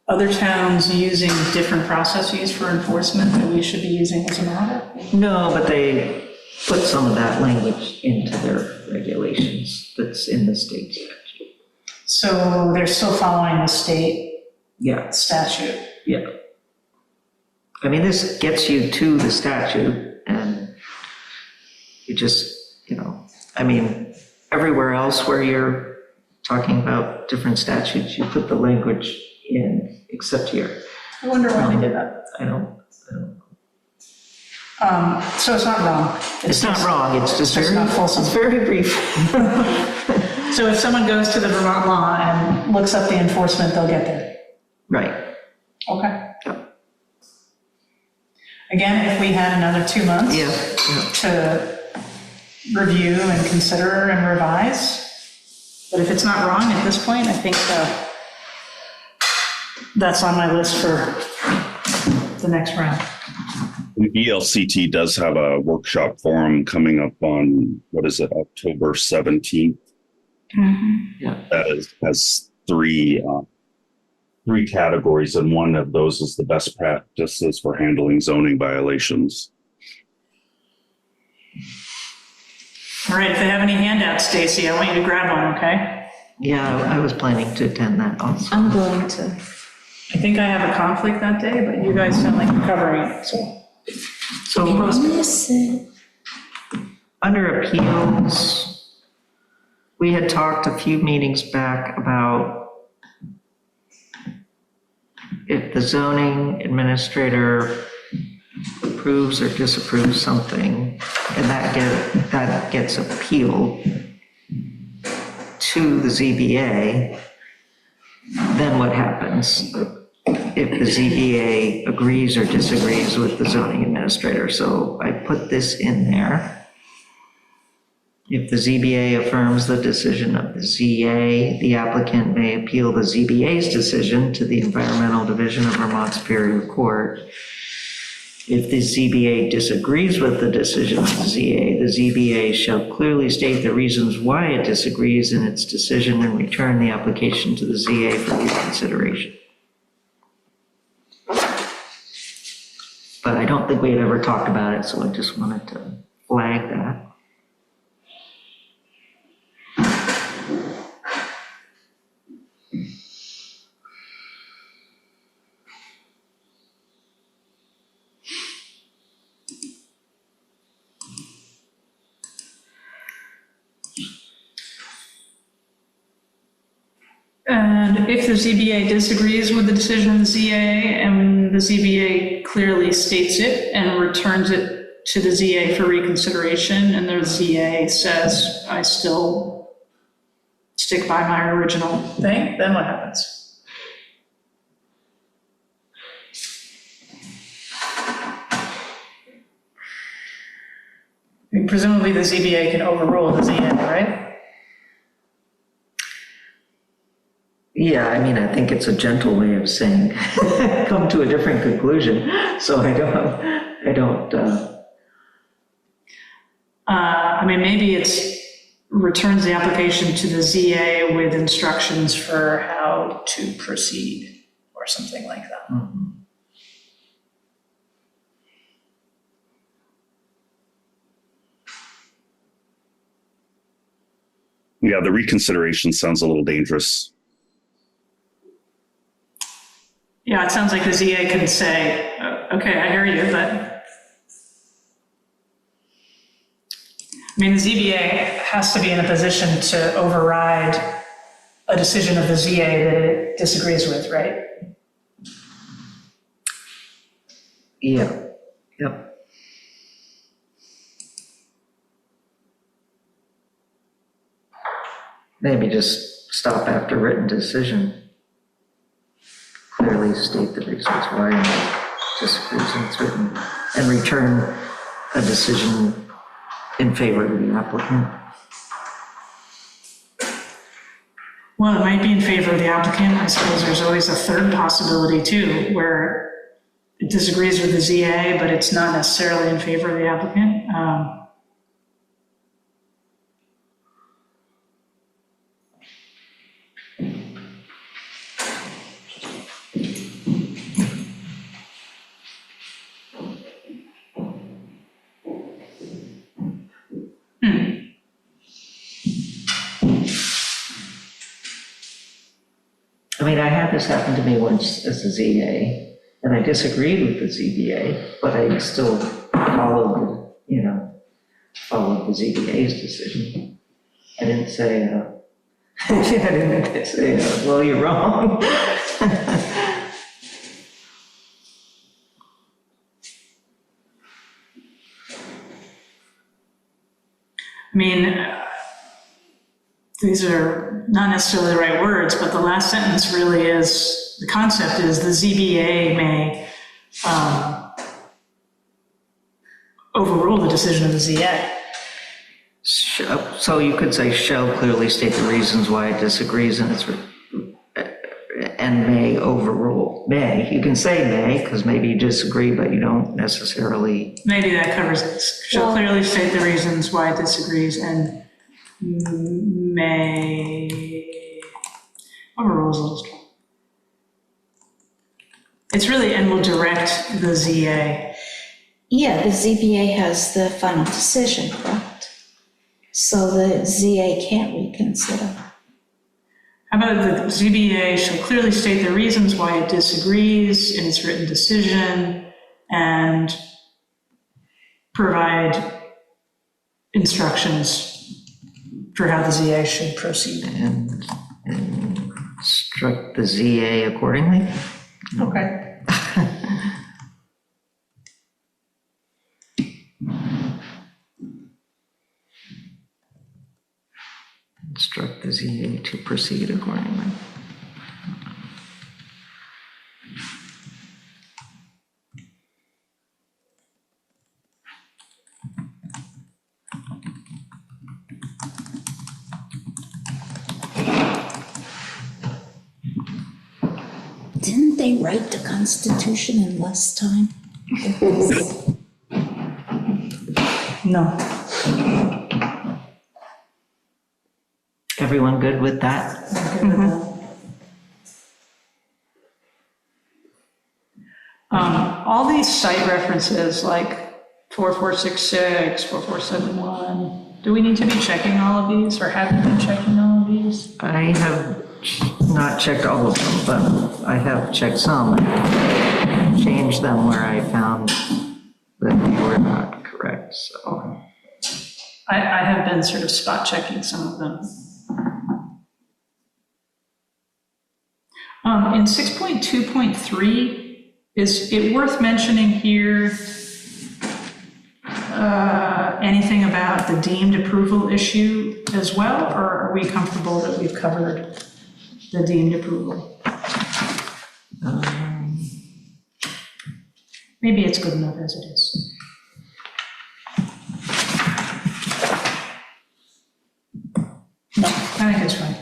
other towns using different processes for enforcement that we should be using as a model? No, but they put some of that language into their regulations that's in the state statute. So they're still following the state Yeah, statute? yeah. I mean, this gets you to the statute, and you just, I mean, everywhere else where you're talking about different statutes, you put the language in, except here. I wonder why they did that. I don't. So it's not wrong? It's not wrong, it's just It's not fulsome. it's very brief. So if someone goes to the Vermont law and looks up the enforcement, they'll get there? Right. Okay. Yep. Again, if we had another 2 months Yeah. to review and consider and revise, but if it's not wrong at this point, I think that's on my list for the next round. The ELCT does have a workshop forum coming up on, October 17th. Yeah. That has three categories, and one of those is the best practices for handling zoning violations. All right, if they have any handouts, Stacy, I want you to grab one, okay? Yeah, I was planning to attend that also. I'm going to. I think I have a conflict that day, but you guys sound like you're covering it, so. So Miss it. under appeals, we had talked a few meetings back about if the zoning administrator approves or disapproves something, and that gets appealed to the ZBA, then what happens if the ZBA agrees or disagrees with the zoning administrator? So I put this in there. If the ZBA affirms the decision of the ZA, the applicant may appeal the ZBA's decision to the Environmental Division of Vermont Superior Court. If the ZBA disagrees with the decision of the ZA, the ZBA shall clearly state the reasons why it disagrees in its decision and return the application to the ZA for reconsideration. But I don't think we had ever talked about it, so I just wanted to flag that. And if the ZBA disagrees with the decision of the ZA and the ZBA clearly states it and returns it to the ZA for reconsideration and the ZA says, I still stick by my original thing, then what happens? I mean, presumably the ZBA can overrule the ZA, right? Yeah, I mean, I think it's a gentle way of saying, come to a different conclusion. So I mean, maybe it's returns the application to the ZA with instructions for how to proceed or something like that. Yeah, the reconsideration sounds a little dangerous. Yeah, it sounds like the ZA can say, okay, I hear you, but I mean, the ZBA has to be in a position to override a decision of the ZA that it disagrees with, right? Yeah, yep. Maybe just stop after written decision. Clearly state the reasons why it disagrees and it's written, and return a decision in favor of the applicant. Well, it might be in favor of the applicant. I suppose there's always a third possibility too, where it disagrees with the ZA, but it's not necessarily in favor of the applicant. I mean, I had this happen to me once as a ZA, and I disagreed with the ZBA, but I still followed the ZBA's decision. I didn't say, well, you're wrong. I mean, these are not necessarily the right words, but the last sentence really is, the concept is the ZBA may overrule the decision of the ZA. So you could say shall clearly state the reasons why it disagrees and may overrule. May, you can say may, because maybe you disagree, but you don't necessarily. Maybe that covers it. Shall clearly state the reasons why it disagrees and may overrules a little strong. It's really, and will direct the ZA. Yeah, the ZBA has the final decision, correct? So the ZA can't reconsider. How about the ZBA shall clearly state the reasons why it disagrees in its written decision and provide instructions for how the ZA should proceed. And instruct the ZA accordingly. Okay. Instruct the ZA to proceed accordingly. Didn't they write the Constitution in less time? No. Everyone good with that? All these site references like 4466, 4471, do we need to be checking all of these or have you been checking all of these? I have not checked all of them, but I have checked some and changed them where I found that they were not correct, so. I have been sort of spot checking some of them. In 6.2.3, is it worth mentioning here anything about the deemed approval issue as well, or are we comfortable that we've covered the deemed approval? Maybe it's good enough as it is. No, I think it's fine.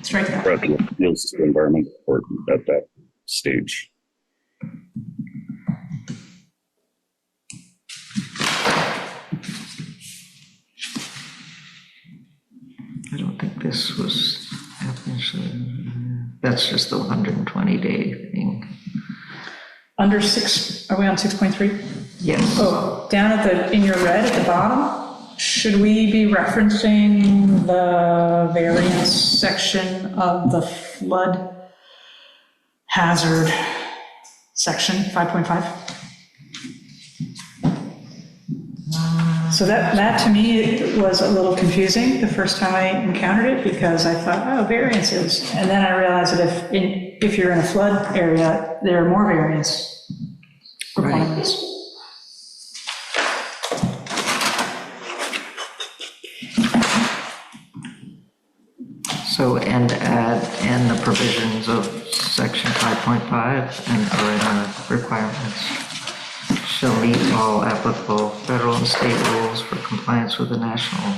Strike that. Brett appeals to the environment court at that stage. I don't think this was, that's just the 120-day thing. Under 6, are we on 6.3? Yes. Oh, down at the, in your red at the bottom, should we be referencing the variance section of the flood hazard section 5.5? So that to me was a little confusing the first time I encountered it, because I thought, oh, variances. And then I realized that if you're in a flood area, there are more variance requirements. So, and the provisions of section 5.5 and the requirements shall meet all applicable federal and state rules for compliance with the national.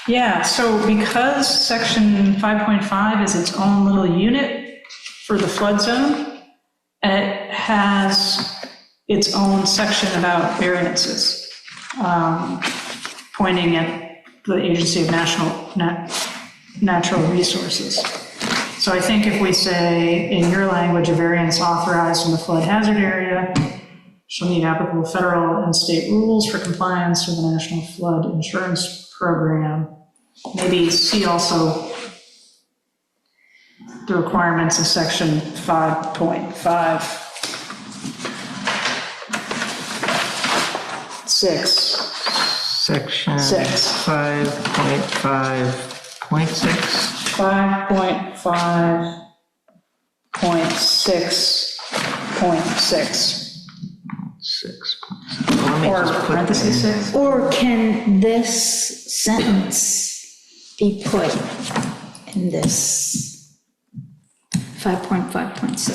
Yeah, so because section 5.5 is its own little unit for the flood zone, it has its own section about variances, pointing at the Agency of Natural Resources. So I think if we say, in your language, a variance authorized in the flood hazard area shall meet applicable federal and state rules for compliance with the National Flood Insurance Program. Maybe see also the requirements of section 5.5. 6. Section 5.5.6. 5.5.6.6. 6. Well, let me Or just put parentheses that in 6. Or can this sentence be put in this 5.5.6?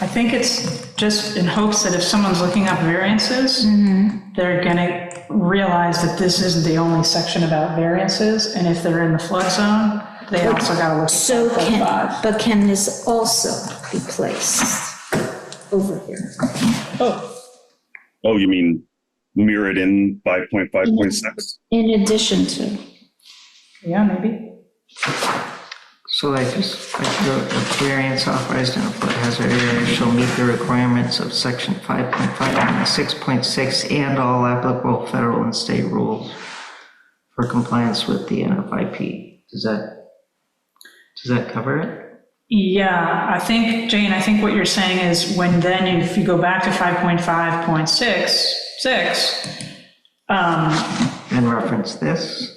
I think it's just in hopes that if someone's looking up variances, they're gonna realize that this isn't the only section about variances, and if they're in the flood zone, they also gotta look at So 5.5. but can this also be placed over here? Oh, you mean mirrored in 5.5.6? In addition to, Yeah, maybe. So I wrote a variance authorized in a flood hazard area shall meet the requirements of section 5.5.6.6 and all applicable federal and state rules for compliance with the NFIP. Does that cover it? Yeah, I think, Jane, I think what you're saying is if you go back to 5.5.6.6, And reference this?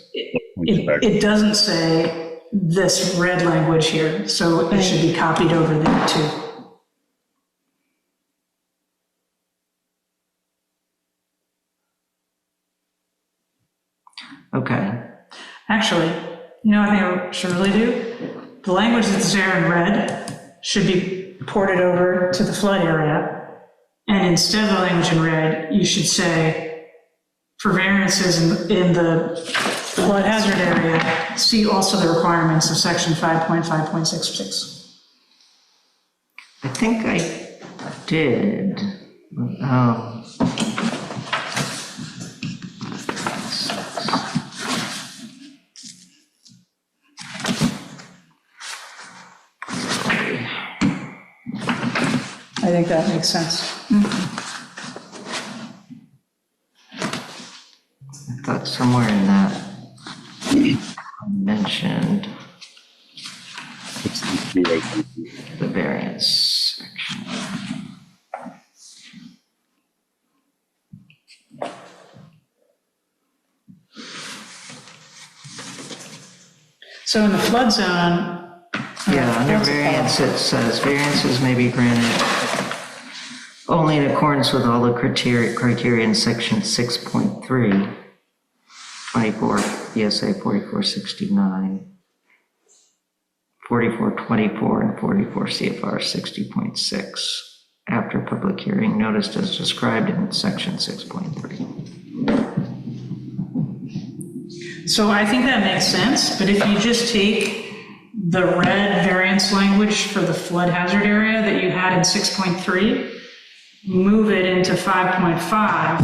it doesn't say this red language here, so it should be copied over there too. Okay. Actually, I think I should really do? The language that's there in red should be ported over to the flood area. And instead of the language in red, you should say, for variances in the flood hazard area, see also the requirements of section 5.5.66. I think I did. I think that makes sense. I thought somewhere in that mentioned the variance section. So in the flood zone, Yeah, under variance, it says variances may be granted Only in accordance with all the criteria in section 6.3, 24 ESA 4469, 4424, and 44 CFR 60.6, after public hearing noticed as described in section 6.3. So I think that makes sense, but if you just take the red variance language for the flood hazard area that you had in 6.3, move it into 5.5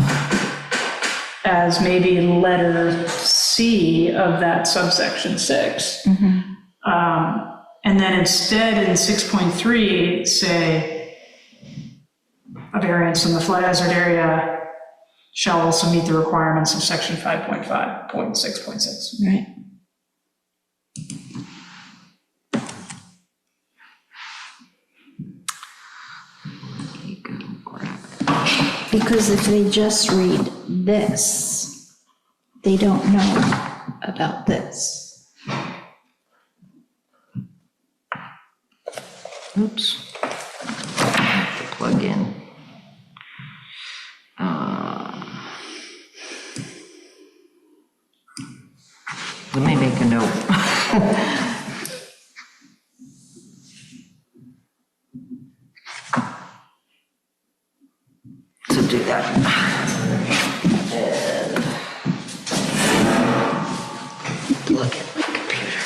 as maybe letter C of that subsection 6. And then instead in 6.3, say, a variance in the flood hazard area shall also meet the requirements of section 5.5.6.6. Right. Because if they just read this, they don't know about this. Oops. Plug in. Let me make a note. To do that. Look at my computer.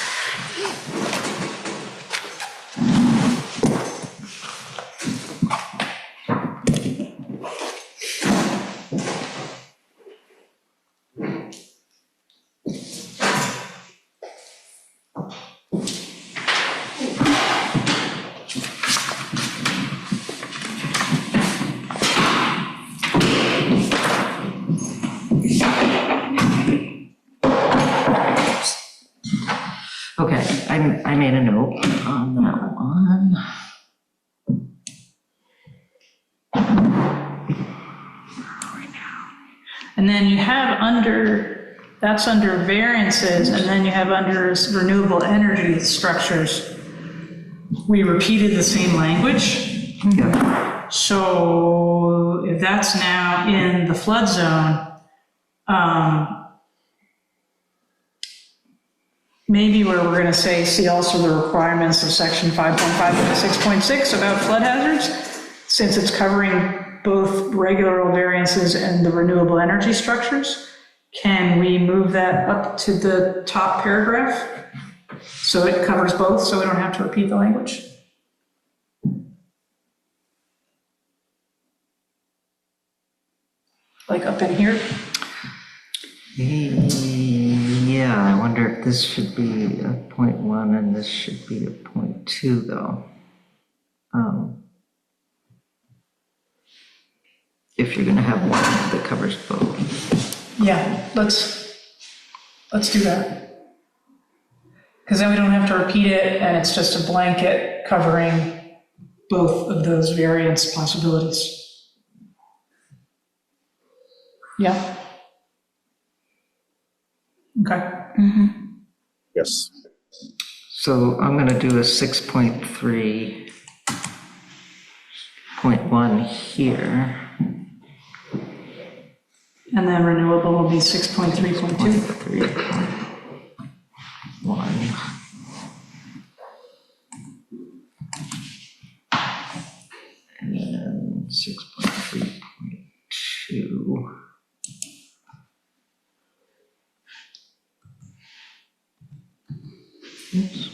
Okay, I made a note on that one. And then you have under, that's under variances, and then you have under renewable energy structures. We repeated the same language. Yeah. So if that's now in the flood zone, maybe where we're gonna say, see also the requirements of section 5.5 and 6.6 about flood hazards, since it's covering both regular variances and the renewable energy structures, can we move that up to the top paragraph? So it covers both, so we don't have to repeat the language? Like up in here? Yeah, I wonder if this should be a 0.1 and this should be a 0.2 though. If you're gonna have one that covers both. Yeah, let's do that. Because then we don't have to repeat it, and it's just a blanket covering both of those variance possibilities. Yeah. Okay. Yes. So I'm gonna do a 6.3.1 here. And then renewable will be 6.3.2. 3.1. And then 6.3.2. Oops.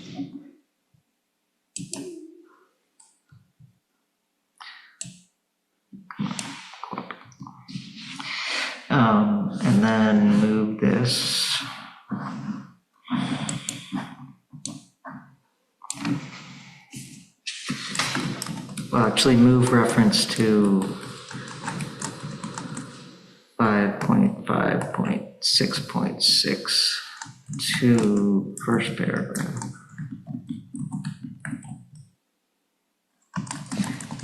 And then move this. Well, actually move reference to 5.5.6.6 to first paragraph.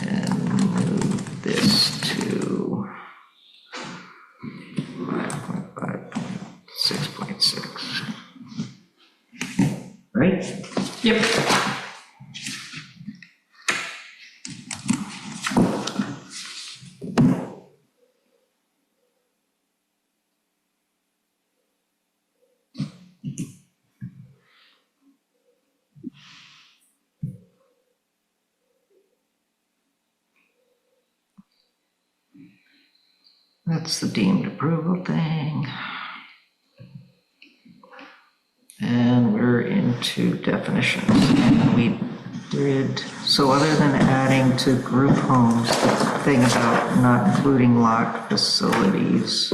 And move this to 5.5.6.6. Right? Yep. That's the deemed approval thing. And we're into definitions. And we did, so other than adding to group homes, the thing about not including locked facilities,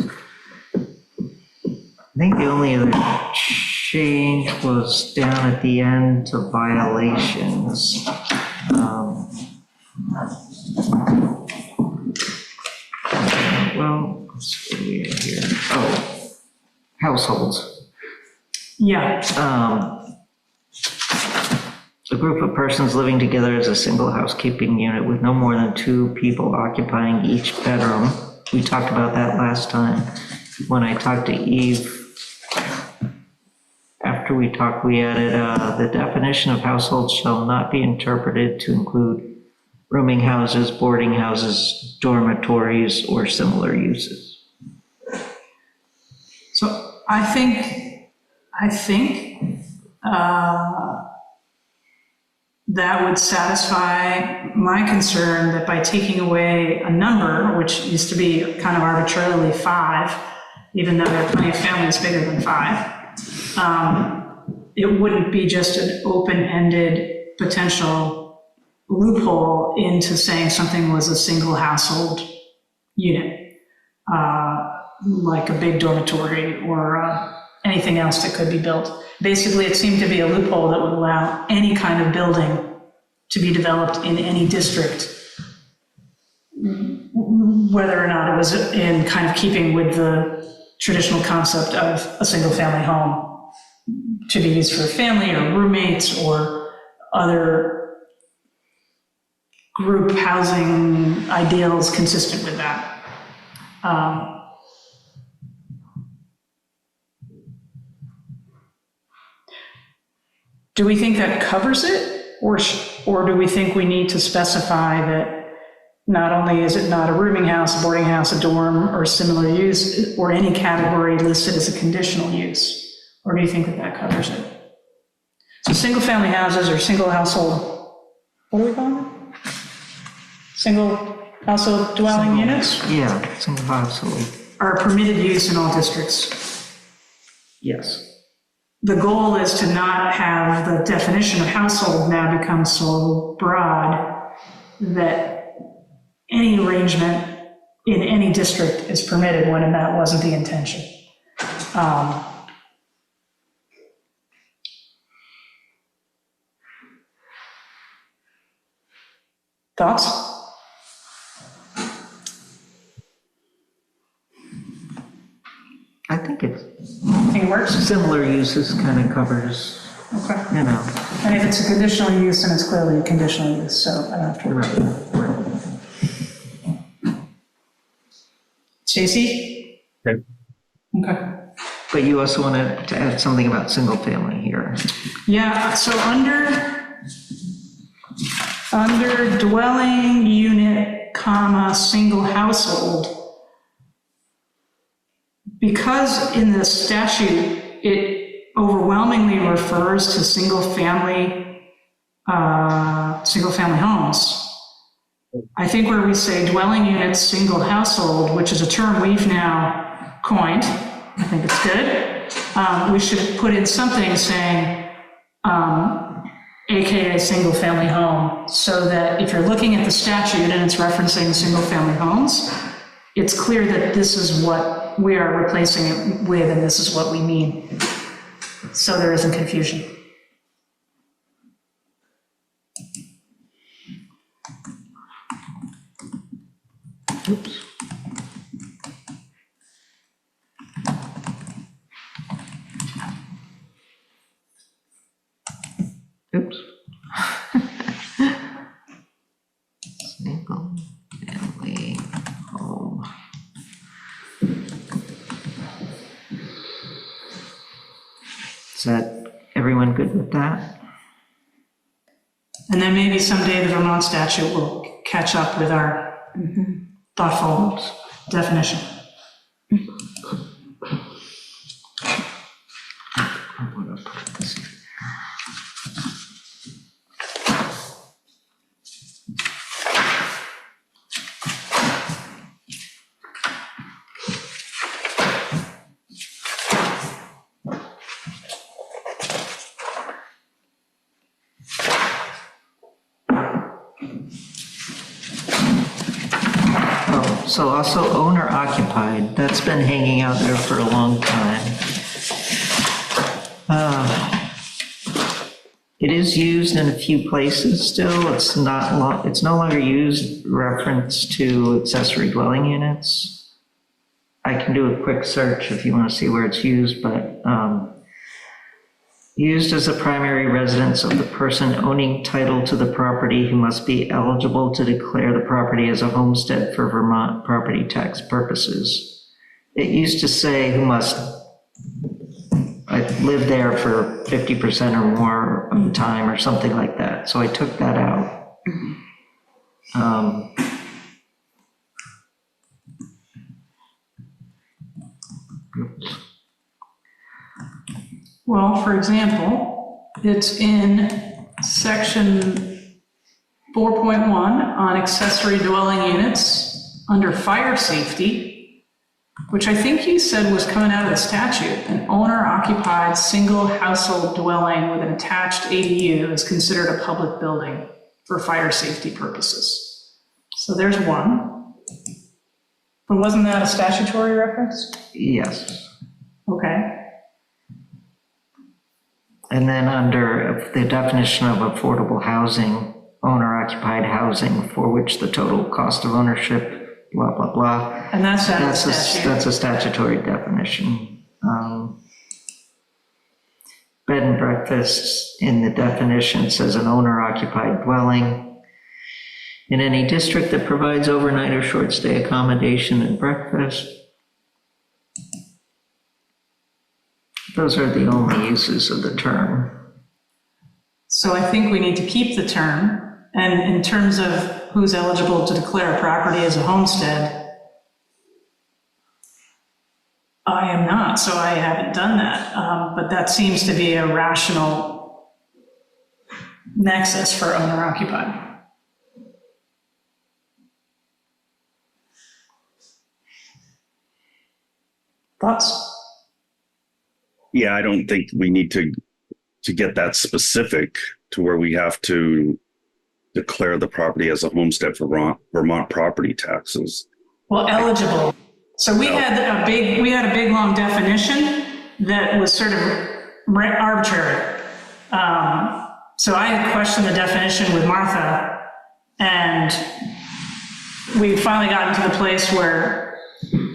I think the only other change was down at the end to violations. Well, let's what do we have here? Oh, households. Yeah, A group of persons living together as a single housekeeping unit with no more than 2 people occupying each bedroom. We talked about that last time. When I talked to Eve, after we talked, we added, the definition of household shall not be interpreted to include rooming houses, boarding houses, dormitories, or similar uses. so I think that would satisfy my concern that by taking away a number, which used to be kind of arbitrarily 5, even though there are plenty of families bigger than 5, it wouldn't be just an open-ended potential loophole into saying something was a single household unit, like a big dormitory or anything else that could be built. Basically, it seemed to be a loophole that would allow any kind of building to be developed in any district, whether or not it was in kind of keeping with the traditional concept of a single-family home to be used for a family or roommates or other group housing ideals consistent with that. Do we think that covers it, or do we think we need to specify that not only is it not a rooming house, a boarding house, a dorm, or similar use, or any category listed as a conditional use? Or do you think that that covers it? So single-family houses or single household, what are we calling it? Single household dwelling units Yeah, single household, are permitted use in all districts. yes. The goal is to not have the definition of household now become so broad that any arrangement in any district is permitted when that wasn't the intention. Thoughts? I think it's Think it works? similar uses kind of covers, Okay. you know. And if it's a conditional use, then it's clearly a conditional use, so I don't have to worry. Stacy? Okay. Okay. But you also wanted to add something about single family here. Yeah, so under dwelling unit, comma, single household, because in the statute, it overwhelmingly refers to single-family homes. I think where we say dwelling unit, single household, which is a term we've now coined, I think it's good, we should put in something saying, AKA single-family home, so that if you're looking at the statute and it's referencing single-family homes, it's clear that this is what we are replacing it with and this is what we mean, so there isn't confusion. Oops. Oops. Single family home. Is that, everyone good with that? And then maybe someday the Vermont statute will catch up with our thoughtful definition. I'm gonna put this here. so also owner occupied, that's been hanging out there for a long time. It is used in a few places still. It's it's no longer used reference to accessory dwelling units. I can do a quick search if you want to see where it's used, but used as a primary residence of the person owning title to the property who must be eligible to declare the property as a homestead for Vermont property tax purposes. It used to say who must live there for 50% or more of the time or something like that. So I took that out. Oops. Well, for example, it's in section 4.1 on accessory dwelling units under fire safety, which I think you said was coming out of the statute. An owner-occupied single household dwelling with an attached ADU is considered a public building for fire safety purposes. So there's one. But wasn't that a statutory reference? Yes. Okay. And then under the definition of affordable housing, owner-occupied housing for which the total cost of ownership, blah, blah, blah. And that's out of the statute. That's a statutory definition. Bed and breakfast in the definition says an owner-occupied dwelling in any district that provides overnight or short stay accommodation and breakfast. Those are the only uses of the term. So I think we need to keep the term, and in terms of who's eligible to declare a property as a homestead, I am not, so I haven't done that. But that seems to be a rational nexus for owner-occupied. Thoughts? Yeah, I don't think we need to get that specific to where we have to declare the property as a homestead for Vermont property taxes. Well, eligible. So we had a big long definition that was sort of arbitrary. So I had questioned the definition with Martha, and we finally gotten to the place where,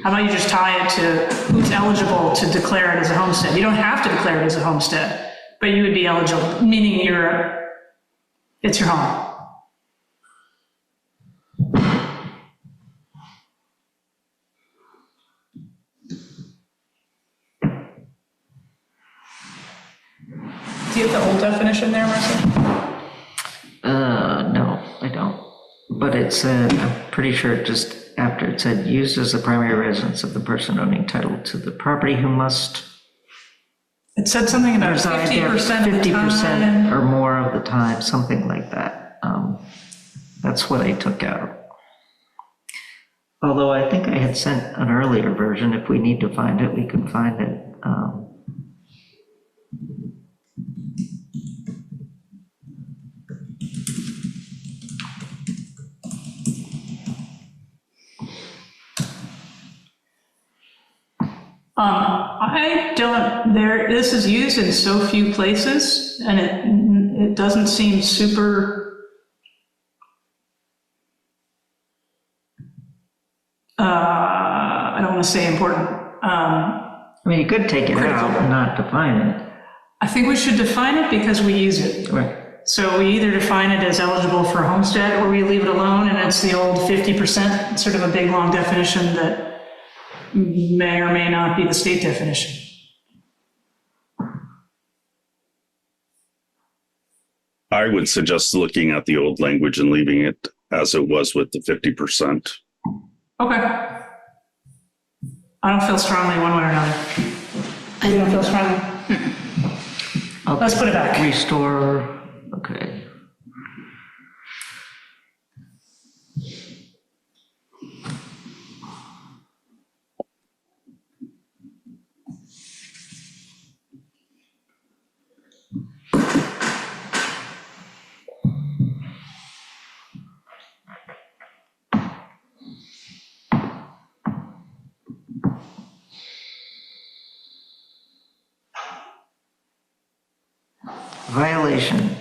how about you just tie it to who's eligible to declare it as a homestead? You don't have to declare it as a homestead, but you would be eligible, meaning it's your home. Do you have the old definition there, Marcia? No, I don't. But it said, I'm pretty sure just after it said, used as the primary residence of the person owning title to the property who must It said something about reside there 50% of the 50% time. or more of the time, something like that. That's what I took out. Although I think I had sent an earlier version. If we need to find it, we can find it. This is used in so few places, and it doesn't seem super, I don't want to say important. I mean, you could take it out and not define it. I think we should define it because we use it. Right. So we either define it as eligible for homestead, or we leave it alone, and it's the old 50%, sort of a big, long definition that may or may not be the state definition. I would suggest looking at the old language and leaving it as it was with the 50%. Okay. I don't feel strongly one way or another. You don't feel strongly? Okay. Let's put it back. Restore, okay. violation.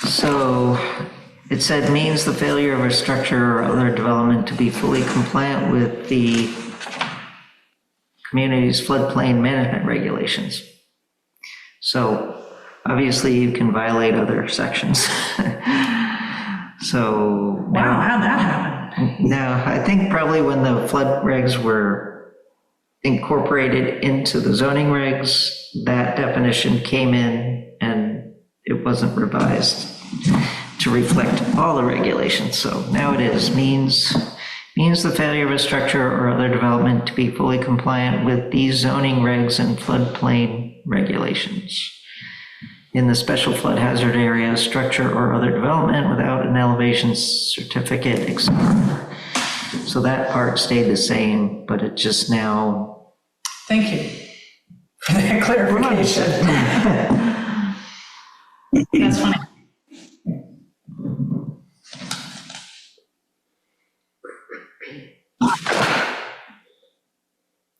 So it said means the failure of a structure or other development to be fully compliant with the community's floodplain management regulations. So obviously you can violate other sections. So Wow, how'd that happen? now, I think probably when the flood regs were incorporated into the zoning regs, that definition came in and it wasn't revised to reflect all the regulations. So now it is, means the failure of a structure or other development to be fully compliant with these zoning regs and floodplain regulations. In the special flood hazard area, structure or other development without an elevation certificate, etc. So that part stayed the same, but it just now. Thank you for that clarification. That's funny.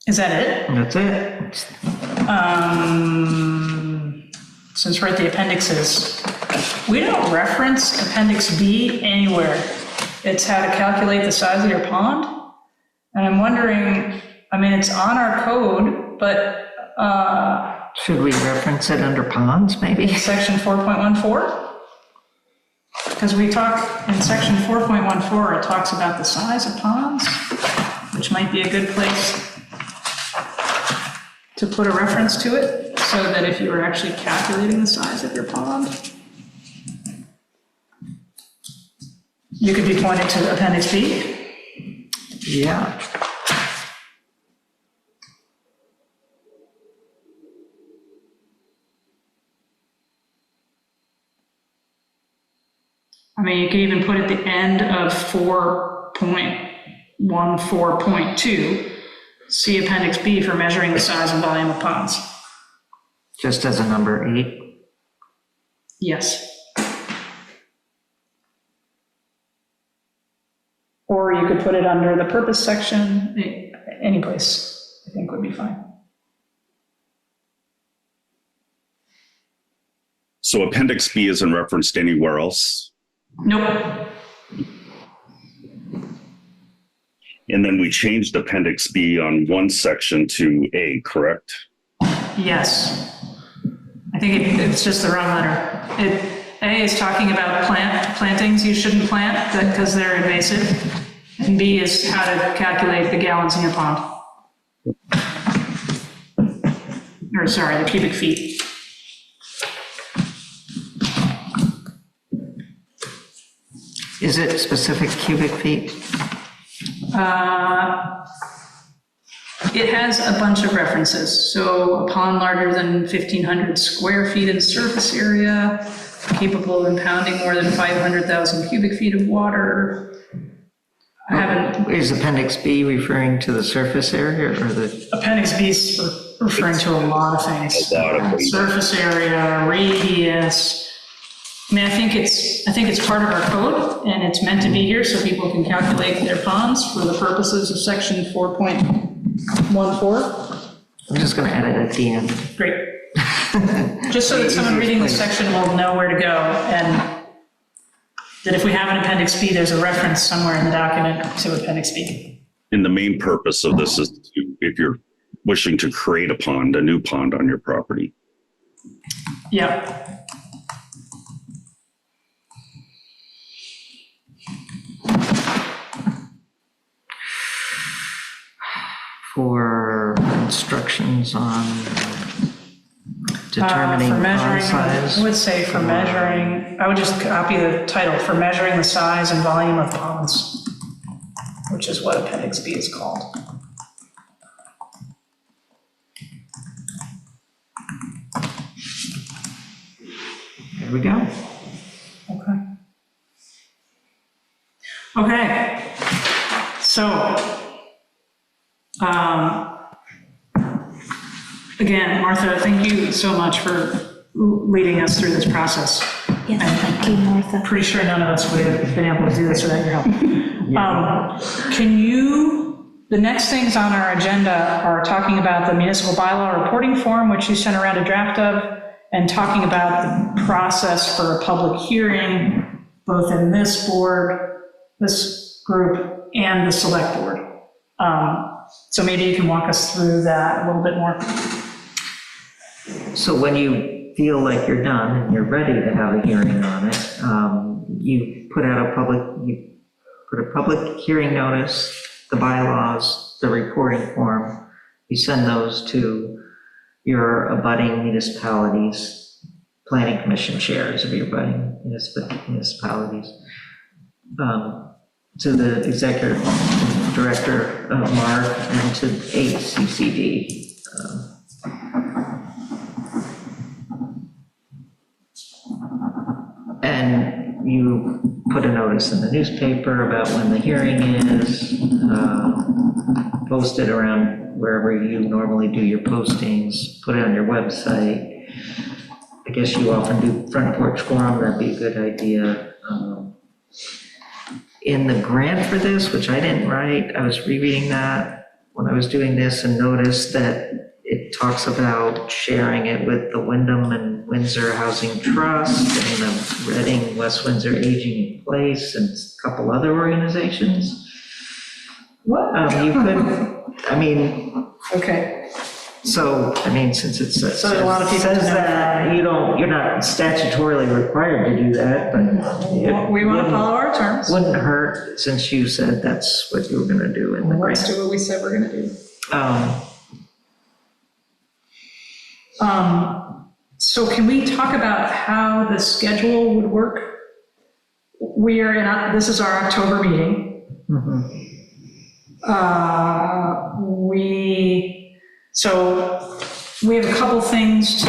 Is that it? That's it. Since we're at the appendixes, we don't reference Appendix B anywhere. It's how to calculate the size of your pond. And I'm wondering, I mean, it's on our code, but Should we reference it under ponds, maybe? section 4.14? Because we talk, in section 4.14, it talks about the size of ponds, which might be a good place to put a reference to it, so that if you were actually calculating the size of your pond, you could be pointed to Appendix B. Yeah. I mean, you could even put at the end of 4.14.2, see Appendix B for measuring the size and volume of ponds. Just as a number 8. Yes. Or you could put it under the purpose section, any place, I think would be fine. So Appendix B isn't referenced anywhere else. Nope. And then we changed Appendix B on one section to A, correct? Yes. I think it's just the wrong letter. A is talking about plantings you shouldn't plant because they're invasive. And B is how to calculate the gallons in your pond. Or sorry, the cubic feet. Is it specific cubic feet? It has a bunch of references. So a pond larger than 1,500 square feet in surface area, capable of impounding more than 500,000 cubic feet of water. I haven't. Is Appendix B referring to the surface area or the? Appendix B is referring to a lot of things. A lot of things. Surface area, radius. I mean, I think it's part of our code and it's meant to be here so people can calculate their ponds for the purposes of section 4.14. I'm just going to add it at the end. Great. Just so that someone reading this section will know where to go, and that if we have an Appendix B, there's a reference somewhere in the document to Appendix B. And the main purpose of this is if you're wishing to create a new pond on your property. Yeah. For instructions on determining For pond measuring, size. I would say for measuring, I would just copy the title, for measuring the size and volume of ponds, which is what Appendix B is called. There we go. Okay. Okay. So, again, Martha, thank you so much for leading us through this process. Yes, thank you, Martha. Pretty sure none of us would have been able to do this without your help. The next things on our agenda are talking about the municipal bylaw reporting form, which you sent around a draft of, and talking about the process for a public hearing, both in this board, this group, and the select board. So maybe you can walk us through that a little bit more. So when you feel like you're done and you're ready to have a hearing on it, you put a public hearing notice, the bylaws, the reporting form. You send those to your abutting municipalities, planning commission chairs of your abutting municipalities, to the executive director, Mark, and to HCCD. And you put a notice in the newspaper about when the hearing is, post it around wherever you normally do your postings, put it on your website. I guess you often do front porch forum, that'd be a good idea. In the grant for this, which I didn't write, I was rereading that when I was doing this and noticed that it talks about sharing it with the Wyndham and Windsor Housing Trust and the Reading West Windsor Aging in Place and a couple other organizations. What? You could, I mean, Okay, so, I mean, since it says So a lot of people says know that, you're not statutorily required to do that, but it we want to follow our terms. wouldn't hurt, since you said that's what you were gonna do in the Let's grant. do what we said we're gonna do. So can we talk about how the schedule would work? We are in, this is our October meeting. So we have a couple things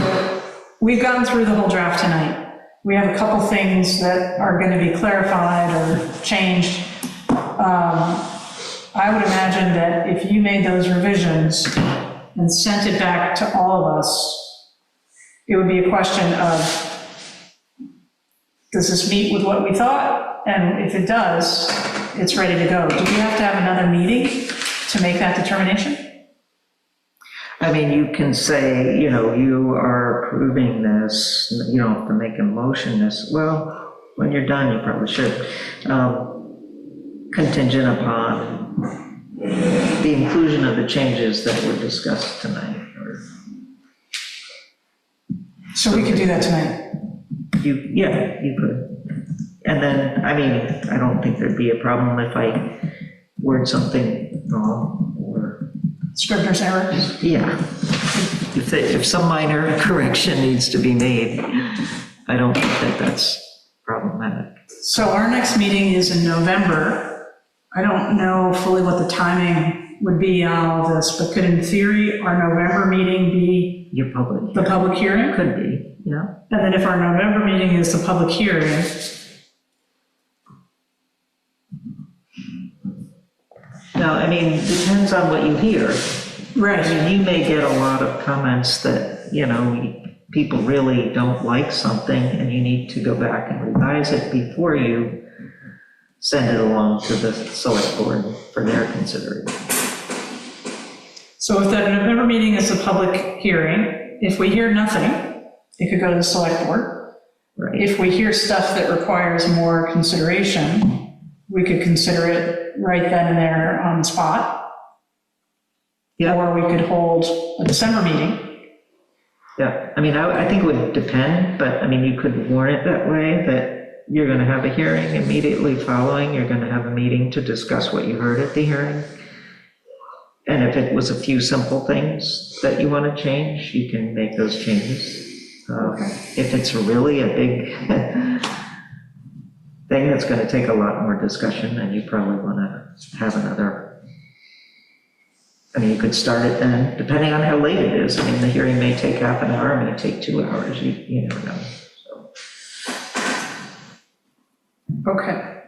we've gone through the whole draft tonight. We have a couple things that are going to be clarified or changed. I would imagine that if you made those revisions and sent it back to all of us, it would be a question of, does this meet with what we thought? And if it does, it's ready to go. Do we have to have another meeting to make that determination? I mean, you can say, you are approving this, you don't have to make a motion well, when you're done, you probably should. Contingent upon the inclusion of the changes that were discussed tonight. So we could do that tonight. You could. And then, I mean, I don't think there'd be a problem if I word something wrong or. Scrivener's error. Yeah. If some minor correction needs to be made, I don't think that that's problematic. So our next meeting is in November. I don't know fully what the timing would be on all of this, but could in theory our November meeting be Your public. the public hearing? Could be, yeah. And then if our November meeting is the public hearing, Now, I mean, depends on what you hear. right, I mean, you may get a lot of comments that, people really don't like something and you need to go back and revise it before you send it along to the select board for their consideration. so if that November meeting is the public hearing, if we hear nothing, it could go to the select board. Right. If we hear stuff that requires more consideration, we could consider it right then and there on the spot. Yeah. Or we could hold a December meeting. Yeah, I mean, I think it would depend, but I mean, you could warn it that way, that you're gonna have a hearing immediately following, you're gonna have a meeting to discuss what you heard at the hearing. And if it was a few simple things that you wanna change, you can make those changes. If it's really a big thing that's gonna take a lot more discussion, then you probably wanna have another. I mean, you could start it then, depending on how late it is. I mean, the hearing may take half an hour, it may take 2 hours, you never know. So. Okay.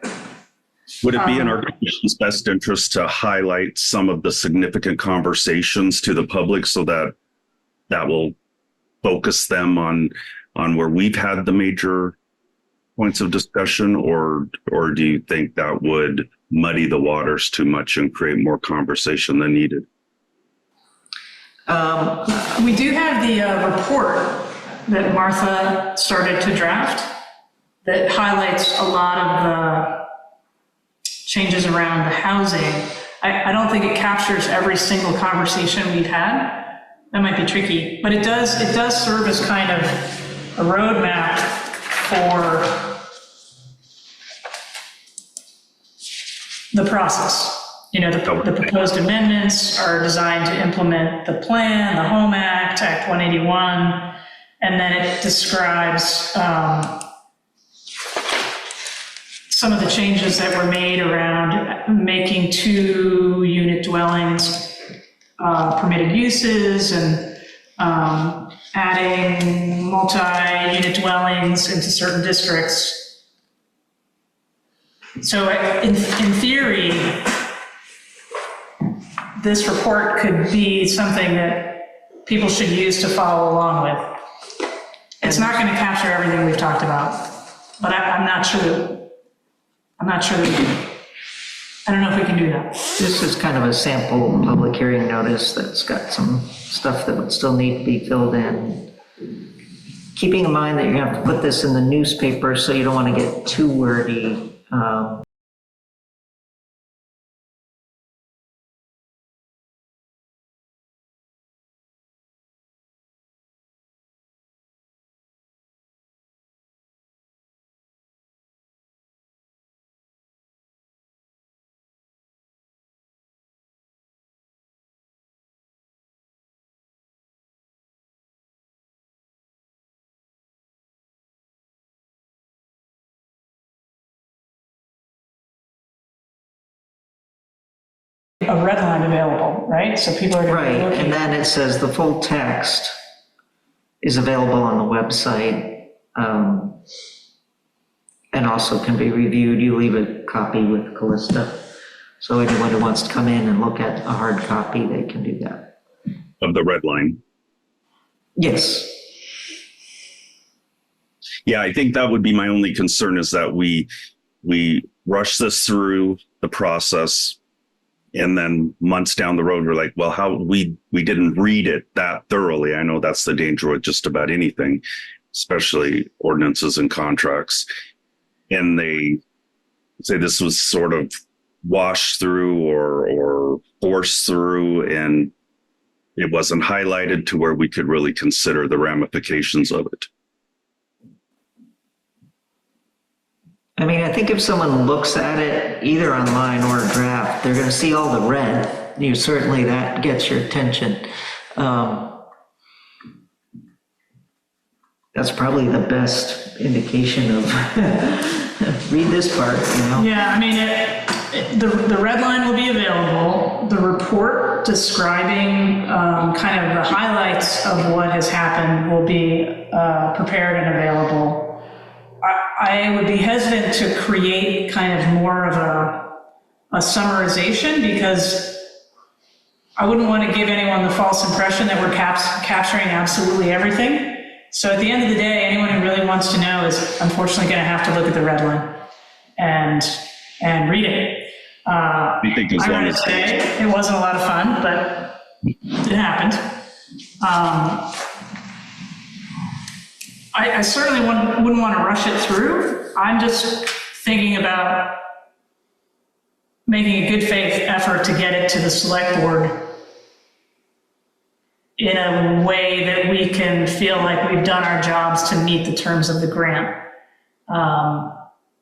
Would it be in our commission's best interest to highlight some of the significant conversations to the public so that will focus them on where we've had the major points of discussion, or do you think that would muddy the waters too much and create more conversation than needed? We do have the report, that Martha started to draft that highlights a lot of the changes around the housing. I don't think it captures every single conversation we've had. That might be tricky, but it does serve as kind of a roadmap for the process. You know, the proposed amendments are designed to implement the plan, the Home Act, Act 181, and then it describes some of the changes that were made around making 2-unit dwellings permitted uses and adding multi-unit dwellings into certain districts. So in theory, this report could be something that people should use to follow along with. It's not going to capture everything we've talked about, but I'm not sure that we can. I don't know if we can do that. This is kind of a sample public hearing notice that's got some stuff that would still need to be filled in. Keeping in mind that you're gonna have to put this in the newspaper, so you don't want to get too wordy. A red line available, right? So people are going to be Right, looking. and then it says the full text is available on the website, and also can be reviewed. You leave a copy with Callista. So anyone who wants to come in and look at a hard copy, they can do that. Of the red line. Yes. Yeah, I think that would be my only concern, is that we rush this through the process, and then months down the road, we're like, well, how we didn't read it that thoroughly. I know that's the danger with just about anything, especially ordinances and contracts. And they say this was sort of washed through or forced through, and it wasn't highlighted to where we could really consider the ramifications of it. I mean, I think if someone looks at it either online or a draft, they're going to see all the red. Certainly that gets your attention. That's probably the best indication of read this part, you know? Yeah, I mean, the red line will be available. The report describing kind of the highlights of what has happened will be prepared and available. I would be hesitant to create kind of more of a summarization, because I wouldn't want to give anyone the false impression that we're capturing absolutely everything. So at the end of the day, anyone who really wants to know is unfortunately going to have to look at the red line and read it. I think as I'm long going to as say it wasn't a lot of fun, but it happened. I certainly wouldn't want to rush it through. I'm just thinking about making a good faith effort to get it to the select board in a way that we can feel like we've done our jobs to meet the terms of the grant.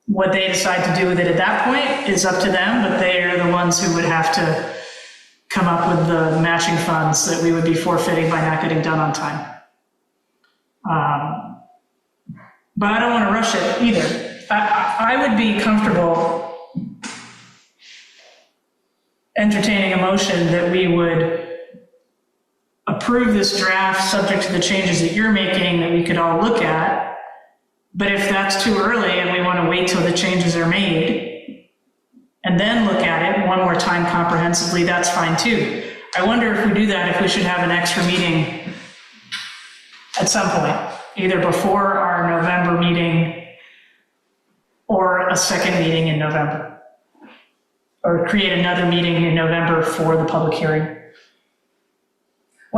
What they decide to do with it at that point is up to them, but they are the ones who would have to come up with the matching funds that we would be forfeiting by not getting done on time. But I don't want to rush it either. I would be comfortable entertaining a motion that we would approve this draft subject to the changes that you're making that we could all look at. But if that's too early and we want to wait till the changes are made and then look at it one more time comprehensively, that's fine too. I wonder if we do that, if we should have an extra meeting at some point, either before our November meeting or a second meeting in November, or create another meeting in November for the public hearing.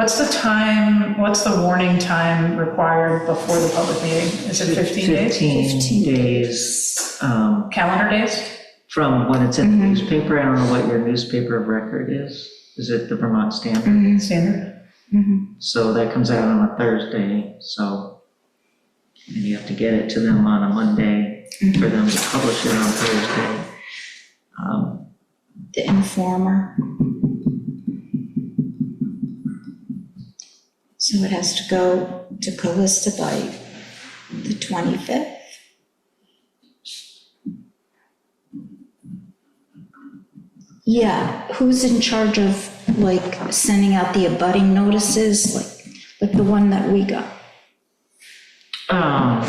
What's the time, what's the warning time required before the public meeting? Is it 15 days? 15 days Calendar days? from when it's in the newspaper. I don't know what your newspaper of record is. Is it the Vermont Standard? Standard? So that comes out on a Thursday, so, and you have to get it to them on a Monday for them to publish it on Thursday. The Informer. So it has to go to Callista by the 25th. Yeah, who's in charge of like sending out the abutting notices, like the one that we got? I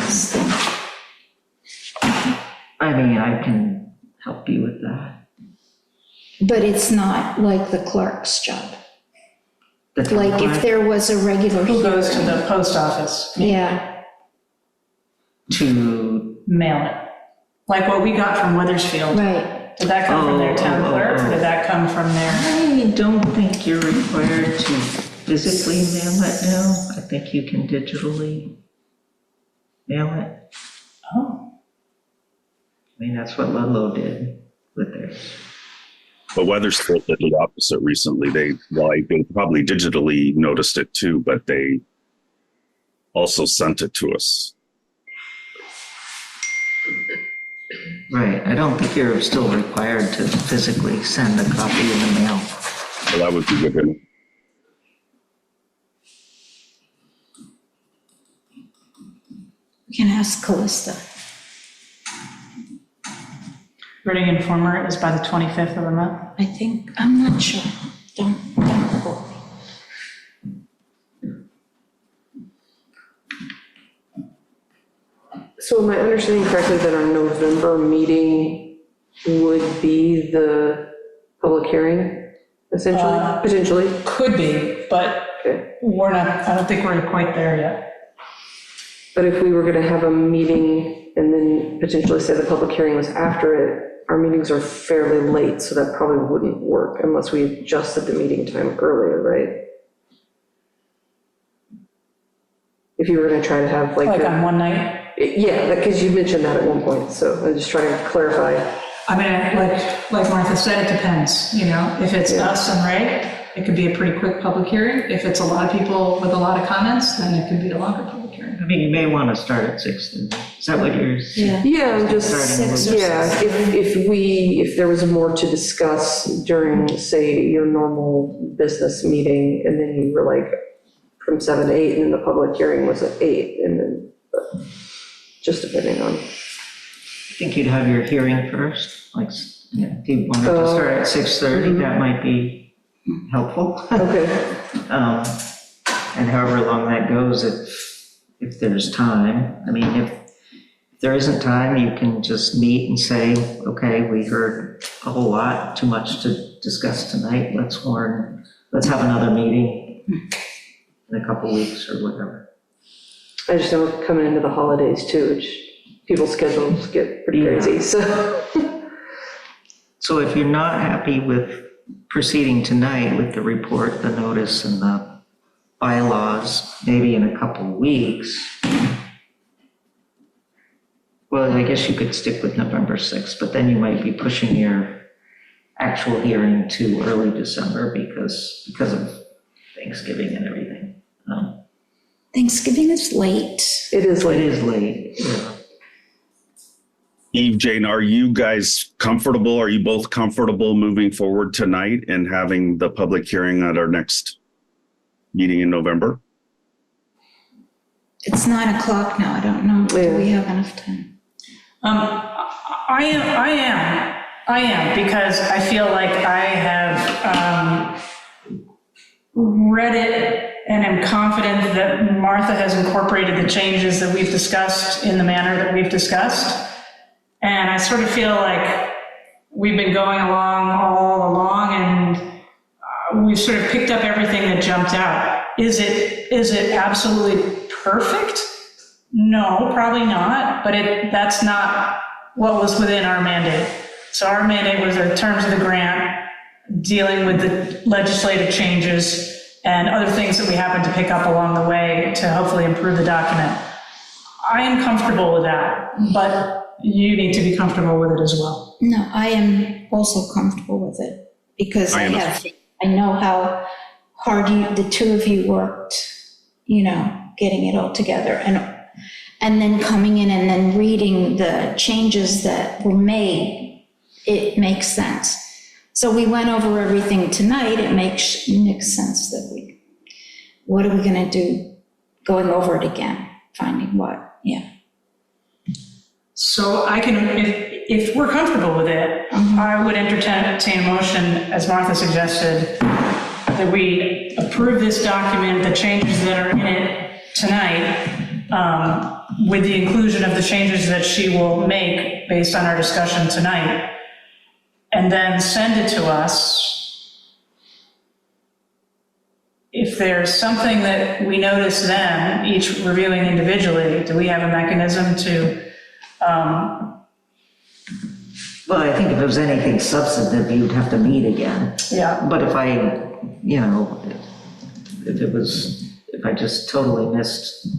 mean, I can help you with that. But it's not like the clerk's job. The Like if template there was a regular Who goes to hearing. the post office? Yeah, to, Mail it. Like what we got from Weathersfield. right. Did that come from their town clerk, or oh. did that come from their? I don't think you're required to physically mail it now. I think you can digitally mail it. Oh, I mean, that's what Ludlow did with theirs. But Weathersfield did the opposite recently. They probably digitally noticed it too, but they also sent it to us. Right, I don't think you're still required to physically send a copy in the mail. So that would be good. To know. We can ask Callista. Reading Informer is by the 25th of the month. I think, I'm not sure. Don't quote me. So am I understanding correctly that our November meeting would be the public hearing, essentially, potentially? Could be, but Okay. we're not, I don't think we're quite there yet. But if we were gonna have a meeting and then potentially say the public hearing was after it, our meetings are fairly late, so that probably wouldn't work unless we adjusted the meeting time earlier, right? If you were gonna try to have like. Like a- on one night. Yeah, because you mentioned that at one point, so I'm just trying to clarify. I mean, like Martha said, it depends, you know, if it's Yeah. us and Ray, it could be a pretty quick public hearing. If it's a lot of people with a lot of comments, then it could be a longer public hearing. I mean, you may want to start at 6:30. Is that what you're saying? Yeah. Yeah, I'm just, Starting with- yeah, if there was more to discuss during, say, your normal business meeting, and then you were like from 7 to 8, and then the public hearing was at 8, and then, just depending on. I think you'd have your hearing first, like, yeah, if you wanted to start at 6:30, that might be helpful. Okay, And however long that goes, if there's time. I mean, if there isn't time, you can just meet and say, okay, we heard a whole lot, too much to discuss tonight, let's have another meeting in a couple weeks or whatever. I just know we're coming into the holidays too, which people's schedules get pretty Yeah. crazy, so. So if you're not happy with proceeding tonight with the report, the notice, and the bylaws, maybe in a couple of weeks, well, I guess you could stick with November 6th, but then you might be pushing your actual hearing to early December because of Thanksgiving and everything. Thanksgiving is late. It is It like, is late, yeah. Eve, Jane, are you guys comfortable? Are you both comfortable moving forward tonight and having the public hearing at our next meeting in November? It's 9 o'clock now, I don't know, do we have enough time? I am, because I feel like I have read it and am confident that Martha has incorporated the changes that we've discussed in the manner that we've discussed. And I sort of feel like we've been going along all along, and we've sort of picked up everything that jumped out. Is it absolutely perfect? No, probably not, but that's not what was within our mandate. So our mandate was in terms of the grant, dealing with the legislative changes, and other things that we happen to pick up along the way to hopefully improve the document. I am comfortable with that, but you need to be comfortable with it as well. No, I am also comfortable with it because I I understand. know how hard the two of you worked, getting it all together and then coming in and then reading the changes that were made, it makes sense. So we went over everything tonight. It makes sense that what are we going to do going over it again, finding what, yeah. So I can, if we're comfortable with it, I would entertain a motion, as Martha suggested, that we approve this document, the changes that are in it tonight, with the inclusion of the changes that she will make based on our discussion tonight, and then send it to us. If there's something that we notice then, each reviewing individually, do we have a mechanism to, Well, I think if it was anything substantive, you'd have to meet again. yeah, But if if I just totally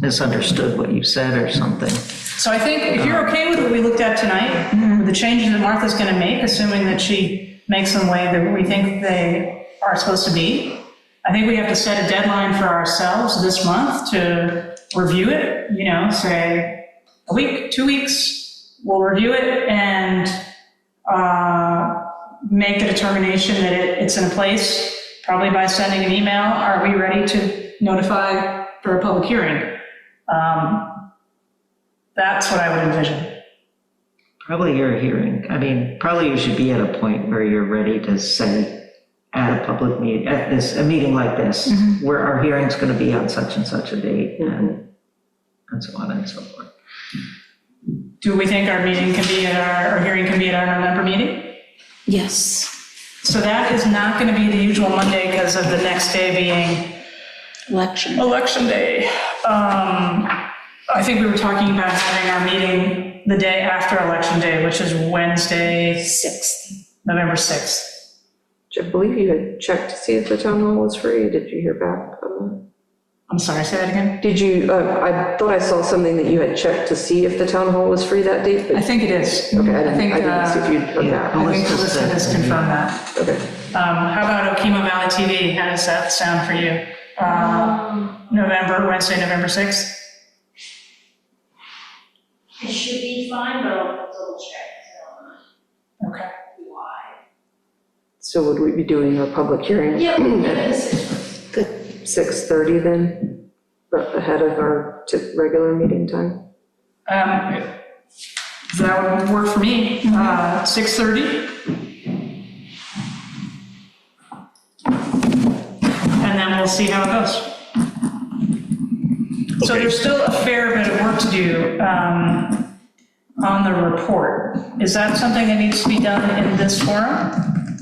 misunderstood what you said or something. so I think if you're okay with what we looked at tonight, with the changes that Martha's gonna make, assuming that she makes them way that we think they are supposed to be, I think we have to set a deadline for ourselves this month to review it, say a week, 2 weeks, we'll review it and make the determination that it's in place, probably by sending an email, are we ready to notify for a public hearing? That's what I would envision. Probably your hearing, probably you should be at a point where you're ready to say at a public meeting, a meeting like this, where our hearing's gonna be on such and such a date and so on and so forth. Do we think our meeting can be our hearing can be at our November meeting? Yes, So that is not going to be the usual Monday because of the next day being election. Election Day. I think we were talking about having our meeting the day after Election Day, which is Wednesday, 6th. November 6th. I believe you had checked to see if the town hall was free. Did you hear back on I'm sorry, say that again? that? Did you, I thought I saw something that you had checked to see if the town hall was free that date, I but, think it is. okay, I think, didn't see if you'd heard back. I think Melissa has confirmed that. Okay. How about Okemo Valley TV? How does that sound for you? Wednesday, November 6th? It should be fine, but I'll double check, so Okay. why? So would we be doing a public hearing? Yeah, we'll at get this. Good. 6:30 then, ahead of our regular meeting time? That would work for me. 6:30? And then we'll see how it goes. So Okay. there's still a fair bit of work to do on the report. Is that something that needs to be done in this forum?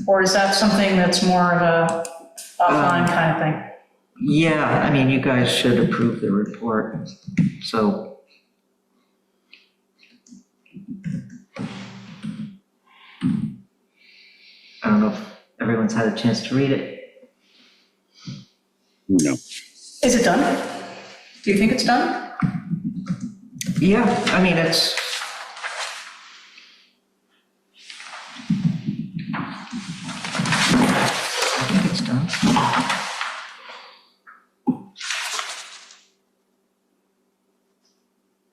Or is that something that's more of a offline kind of thing? Yeah, you guys should approve the report, so. I don't know if everyone's had a chance to read it. No. Is it done? Do you think it's done? Yeah, it's. I think it's done.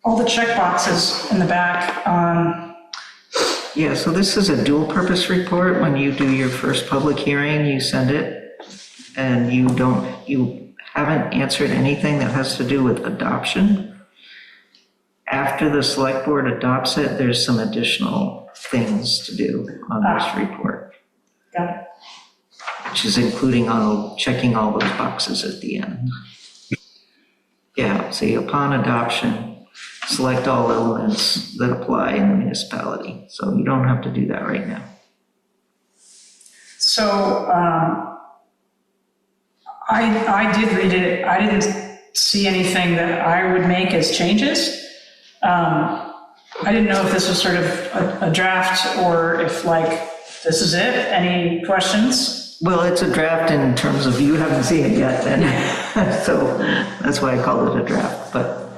All the check boxes in the back, Yeah, so this is a dual-purpose report. When you do your first public hearing, you send it, and you haven't answered anything that has to do with adoption. After the select board adopts it, there's some additional things to do on this report, got it. which is including checking all those boxes at the end. Yeah, so upon adoption, select all elements that apply in the municipality. So you don't have to do that right now. So, I did read it, I didn't see anything that I would make as changes. I didn't know if this was sort of a draft or if this is it, any questions? Well, it's a draft in terms of you haven't seen it yet, then. So that's why I called it a draft, but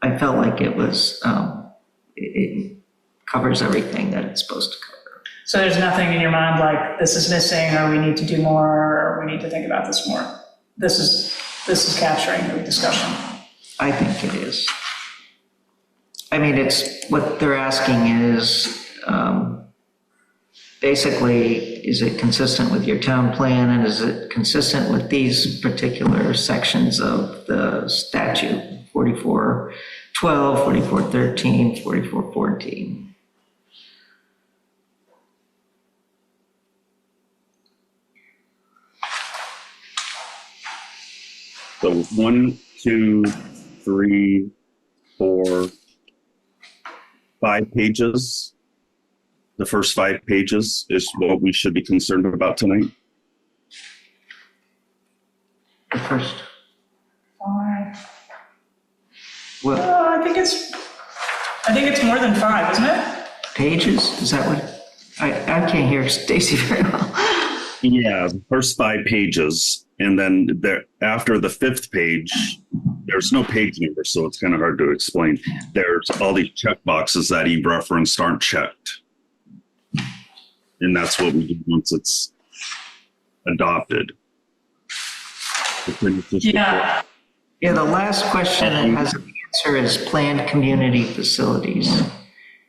I felt like it was, it covers everything that it's supposed to cover. So there's nothing in your mind like, this is missing, or we need to do more, or we need to think about this more? This is capturing the discussion. I think it is. I mean, it's, what they're asking is, basically, is it consistent with your town plan, and is it consistent with these particular sections of the statute, 4412, 4413, 4414? So 1, 2, 3, 4, 5 pages. The first 5 pages is what we should be concerned about tonight. The first, well, I think it's more than 5, isn't it? pages, is that what? I can't hear Stacy very well. Yeah, the first 5 pages. And then there, after the 5th page, there's no page number, so it's kind of hard to explain. There's all these check boxes that he referenced aren't checked. And that's what we do once it's adopted. Yeah. Yeah, the last question that has an answer is planned community facilities.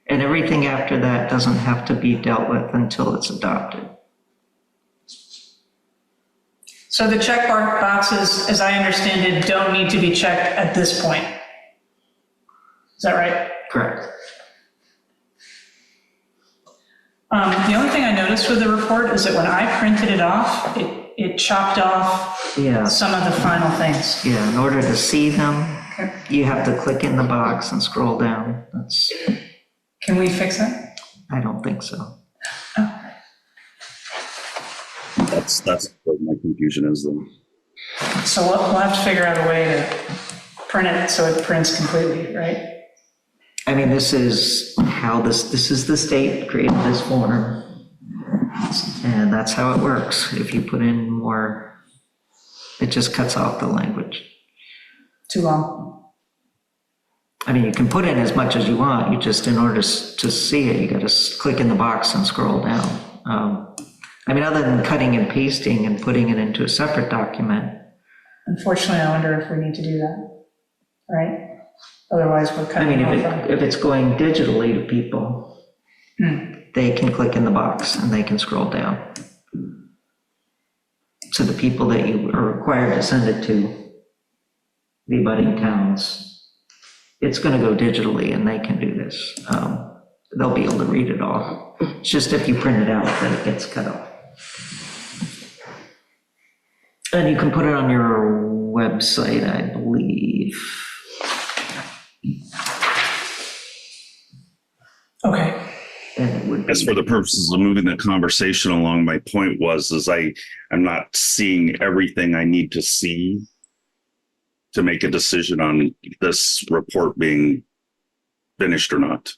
And everything after that doesn't have to be dealt with until it's adopted. So the check mark boxes, as I understand it, don't need to be checked at this point. Is that right? Correct. The only thing I noticed with the report is that when I printed it off, it chopped off Yeah, some of the final things. yeah, in order to see them, you have to click in the box and scroll down. That's, Can we fix that? I don't think so. That's what my confusion is then. So we'll have to figure out a way to print it so it prints completely, right? I mean, this is how this is the state created this form. And that's how it works. If you put in more, it just cuts off the language. Too long. I mean, you can put in as much as you want, you just, in order to see it, you gotta click in the box and scroll down. I mean, other than cutting and pasting and putting it into a separate document, Unfortunately, I wonder if we need to do that, right? Otherwise, we're I cutting mean, off. if it's going digitally to people, they can click in the box and they can scroll down to the people that you are required to send it to, the abutting towns. It's gonna go digitally and they can do this. They'll be able to read it all. It's just if you print it out that it gets cut off. And you can put it on your website, I believe. Okay. And it would be. As for the purposes of moving the conversation along, my point was, I'm not seeing everything I need to see to make a decision on this report being finished or not.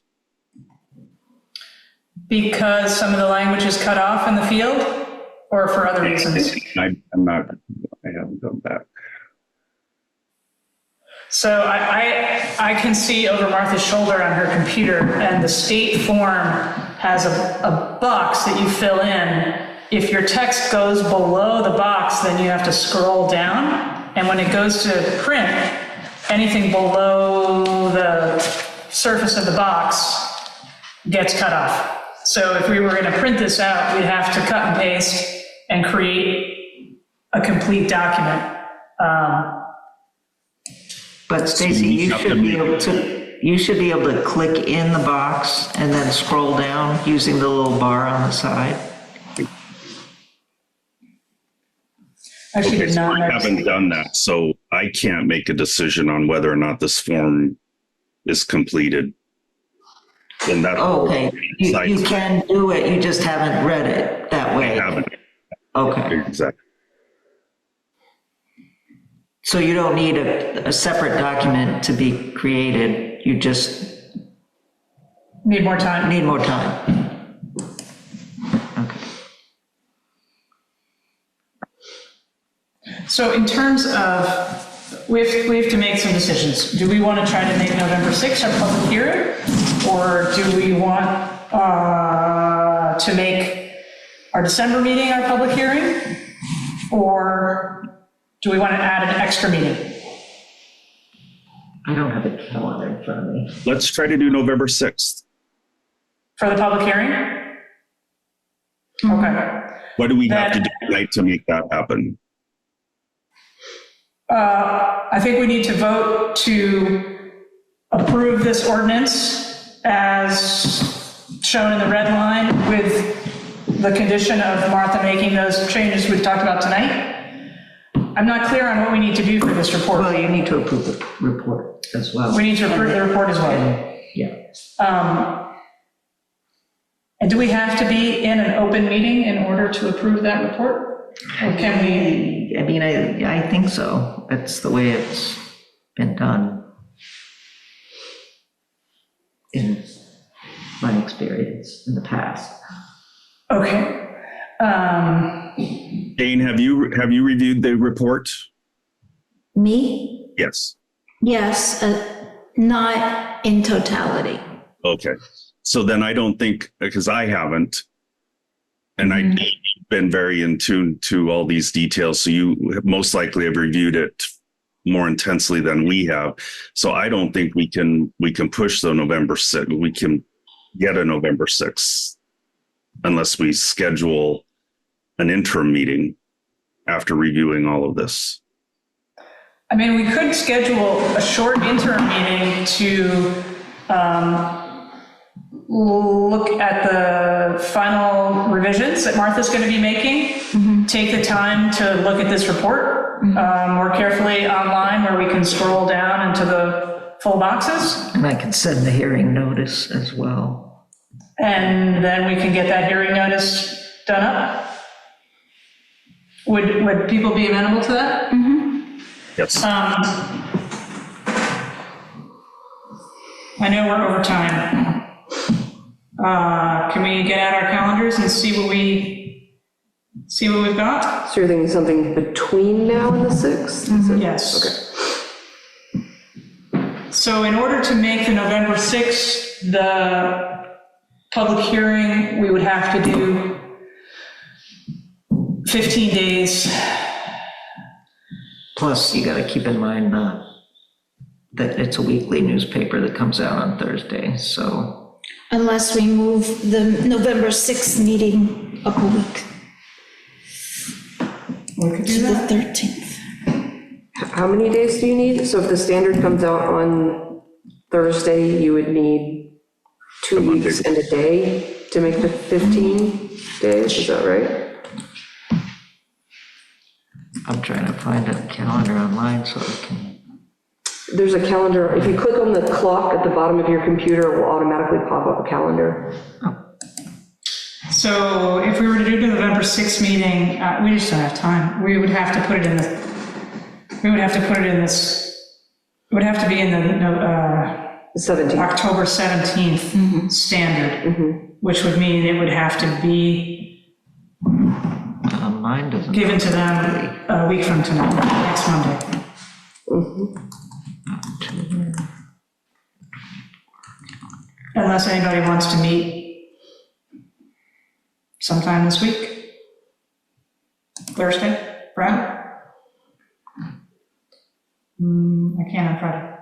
Because some of the language is cut off in the field, or for other reasons? I haven't done that. So I can see over Martha's shoulder on her computer, and the state form has a box that you fill in. If your text goes below the box, then you have to scroll down. And when it goes to print, anything below the surface of the box gets cut off. So if we were going to print this out, we'd have to cut and paste and create a complete document. But Stacy, you should be able to click in the box and then scroll down using the little bar on the side. Actually, Okay, did so not I notice. haven't done that, so I can't make a decision on whether or not this form is completed. And that. Okay, you can do it, you just haven't read it that I way. haven't. Okay, Exactly. so you don't need a separate document to be created, you just Need more time. need more time. Okay. So in terms of, we have to make some decisions. Do we want to try to make November 6th our public hearing? Or do we want to make our December meeting our public hearing? Or do we want to add an extra meeting? I don't have a calendar in front of me. Let's try to do November 6th. For the public hearing? Okay. What do we have to do tonight to make that happen? I think we need to vote to approve this ordinance as shown in the red line with the condition of Martha making those changes we've talked about tonight. I'm not clear on what we need to do for this report. Well, you need to approve the report as well. We need to approve the report as well. Yeah. And do we have to be in an open meeting in order to approve that report? Or can we? I mean, I think so. That's the way it's been done in my experience in the past. Okay. Jane, have you reviewed the report? Me? Yes. Yes, not in totality. Okay. So then I don't think, because I haven't, and I've been very in tune to all these details. So you most likely have reviewed it more intensely than we have. So I don't think we can push the November 6th. We can get a November 6th unless we schedule an interim meeting after reviewing all of this. I mean, we could schedule a short interim meeting to look at the final revisions that Martha's going to be making, take the time to look at this report more carefully online where we can scroll down into the full boxes. And I can send the hearing notice as well. And then we can get that hearing notice done up. Would people be amenable to that? Yes. I know we're over time. Can we get out our calendars and see what we've got? So you're thinking something between now and the 6th? Yes. Okay. So in order to make the November 6th, the public hearing, we would have to do 15 days. Plus, you got to keep in mind that it's a weekly newspaper that comes out on Thursday, so. Unless we move the November 6th meeting up a week We could to do the that. 13th. How many days do you need? So if the standard comes out on Thursday, you would need 2 A Monday. weeks and a day to make the 15 days, is that right? I'm trying to find a calendar online so I can. There's a calendar, if you click on the clock at the bottom of your computer, it will automatically pop up a calendar. So if we were to do the November 6th meeting, we just don't have time. We would have to put it in this, it would have to be in the 17th. October 17th standard, which would mean it would have to be Mine doesn't. given to them a week from tonight, next Monday. Unless anybody wants to meet sometime this week. Thursday, Brad? I can't on Friday.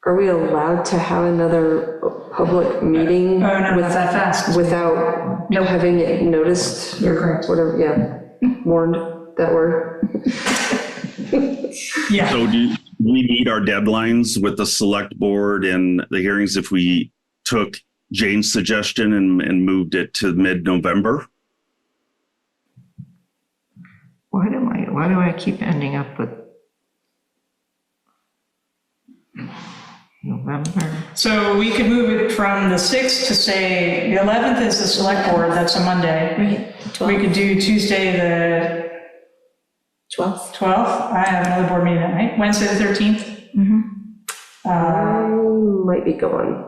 Are we allowed to have another public meeting? Oh, no, not that fast. Without having it noticed? You're correct. Whatever, yeah, warned, that word. Yeah, So do we need our deadlines with the select board and the hearings if we took Jane's suggestion and moved it to mid-November? Why do I keep ending up with November? so we could move it from the 6th to say, the 11th is the select board, that's a Monday. Right, We 12th, could do Tuesday, the 12th. 12th. I have another board meeting that night. Wednesday, the 13th. Might be gone.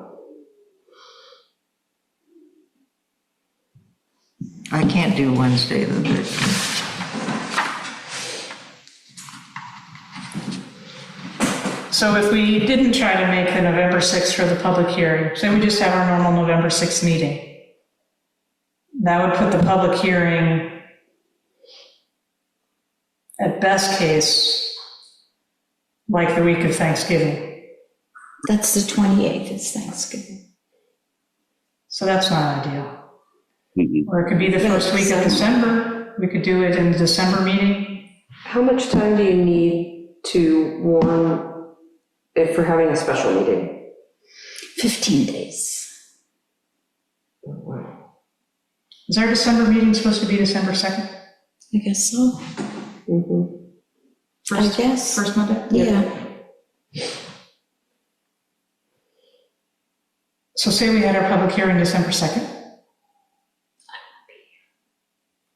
I can't do Wednesday the 13th. So if we didn't try to make the November 6th for the public hearing, say we just have our normal November 6th meeting, that would put the public hearing, at best case, like the week of Thanksgiving. That's the 28th, it's Thanksgiving. So that's not ideal. Mhm. Or it could be the first week of so- December. We could do it in the December meeting. How much time do you need to warn if we're having a special meeting? 15 days. Is our December meeting supposed to be December 2nd? I guess so. Mhm. I guess. First Monday? Yeah. So say we had our public hearing December 2nd.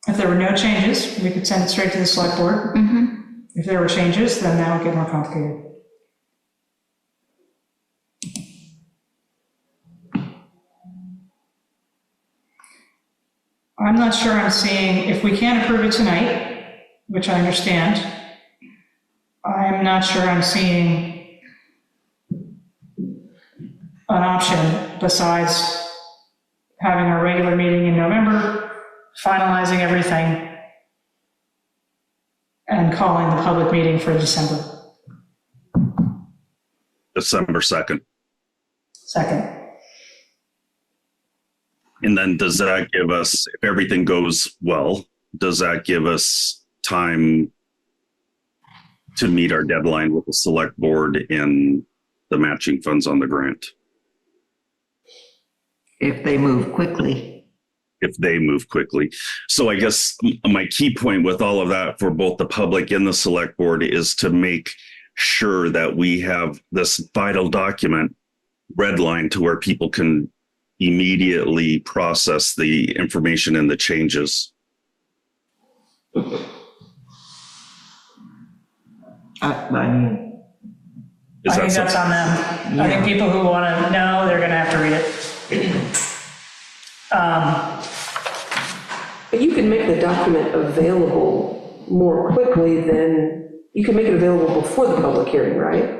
If there were no changes, we could send it straight to the select board. Mm-hmm. If there were changes, then that would get more complicated. I'm not sure I'm seeing, if we can't approve it tonight, which I understand, I'm not sure I'm seeing an option besides having our regular meeting in November, finalizing everything, and calling the public meeting for December December 2nd. 2nd. And then does that give us, if everything goes well, does that give us time to meet our deadline with the select board and the matching funds on the grant? If they move quickly. If they move quickly. So I guess my key point with all of that for both the public and the select board is to make sure that we have this vital document redlined to where people can immediately process the information and the changes. I mean, I think that's on them. I think Yeah. people who want to know, they're going to have to read it. But you can make the document available more quickly than, you can make it available before the public hearing, right?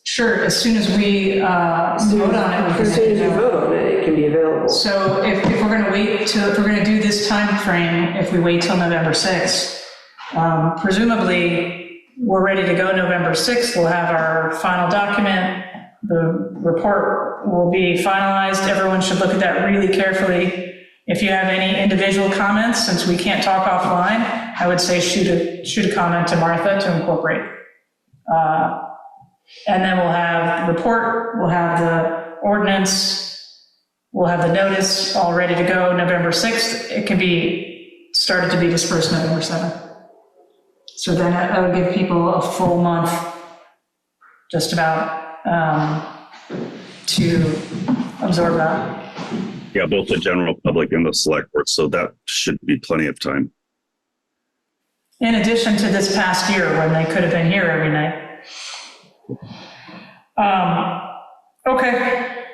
Sure, as soon as we vote on it. we can As soon as you make it vote on it, it can be available. So if we're going to wait till, if we're going to do this time frame, if we wait till November 6th, presumably, we're ready to go November 6th, we'll have our final document, the report will be finalized, everyone should look at that really carefully. If you have any individual comments, since we can't talk offline, I would say shoot a comment to Martha to incorporate. And then we'll have the report, we'll have the ordinance, we'll have the notice all ready to go November 6th. It can be started to be dispersed November 7th. So then that would give people a full month, just about, to absorb that. Yeah, both the general public and the select board. So that should be plenty of time. In addition to this past year when they could have been here every night. Okay.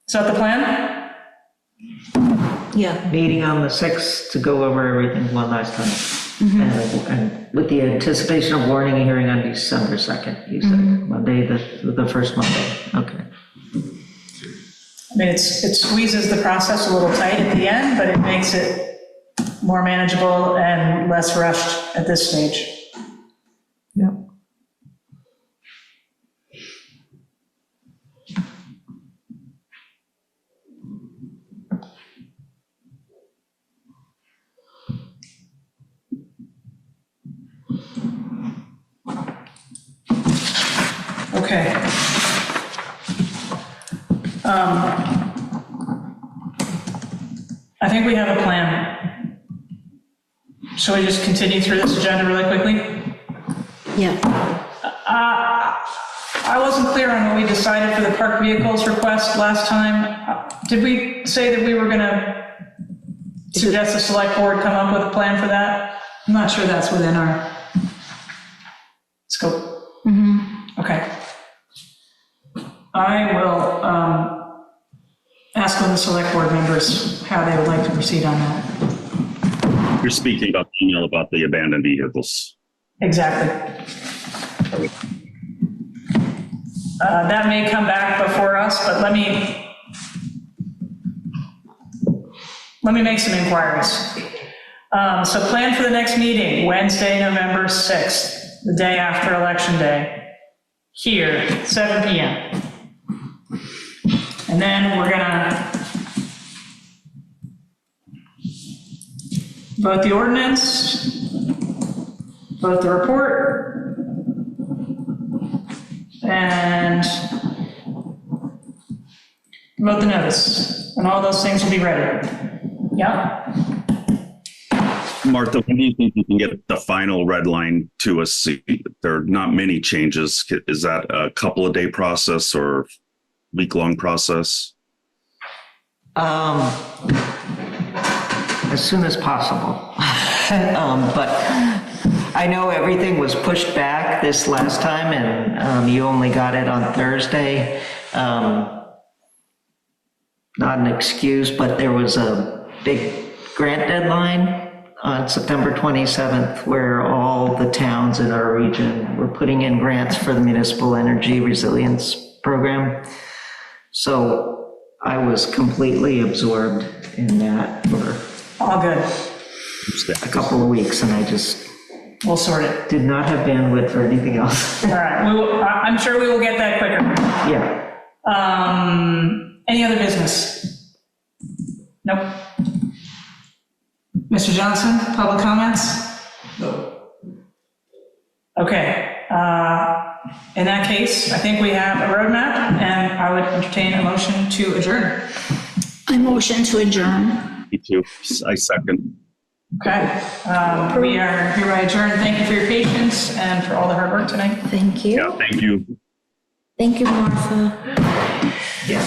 Is that the plan? Yeah. meeting on the 6th to go over everything one last time. And with the anticipation of warning a hearing on December 2nd, you said, Monday, the first Monday, okay. I mean, it squeezes the process a little tight at the end, but it makes it more manageable and less rushed at this stage. Yep. Okay. I think we have a plan. Shall we just continue through this agenda really quickly? Yeah. I wasn't clear on what we decided for the parked vehicles request last time. Did we say that we were gonna suggest the select board come up with a plan for that? I'm not sure that's within our scope. Okay. I will ask one of the select board members how they would like to proceed on that. You're speaking about the email about the abandoned vehicles. Exactly. That may come back before us, but let me make some inquiries. So plan for the next meeting, Wednesday, November 6th, the day after Election Day, here, 7 PM. And then we're gonna vote the ordinance, vote the report, and vote the notice, and all those things will be ready. Yeah? Martha, when do you think you can get the final red line to us? There are not many changes. Is that a couple of day process or week-long process? As soon as possible. But I know everything was pushed back this last time, and you only got it on Thursday. Not an excuse, but there was a big grant deadline on September 27th, where all the towns in our region were putting in grants for the Municipal Energy Resilience Program. So I was completely absorbed in that for All good. a couple of weeks, and I just We'll sort it. did not have bandwidth for anything else. All right, I'm sure we will get that quicker. Yeah. Any other business? Nope. Mr. Johnson, public comments? No. Okay, in that case, I think we have a roadmap, and I would entertain a motion to adjourn. I motion to adjourn. Me too. I second. Okay, we are hereby adjourned. Thank you for your patience and for all the hard work tonight. Thank you. Yeah, thank you. Thank you, Martha. Yeah.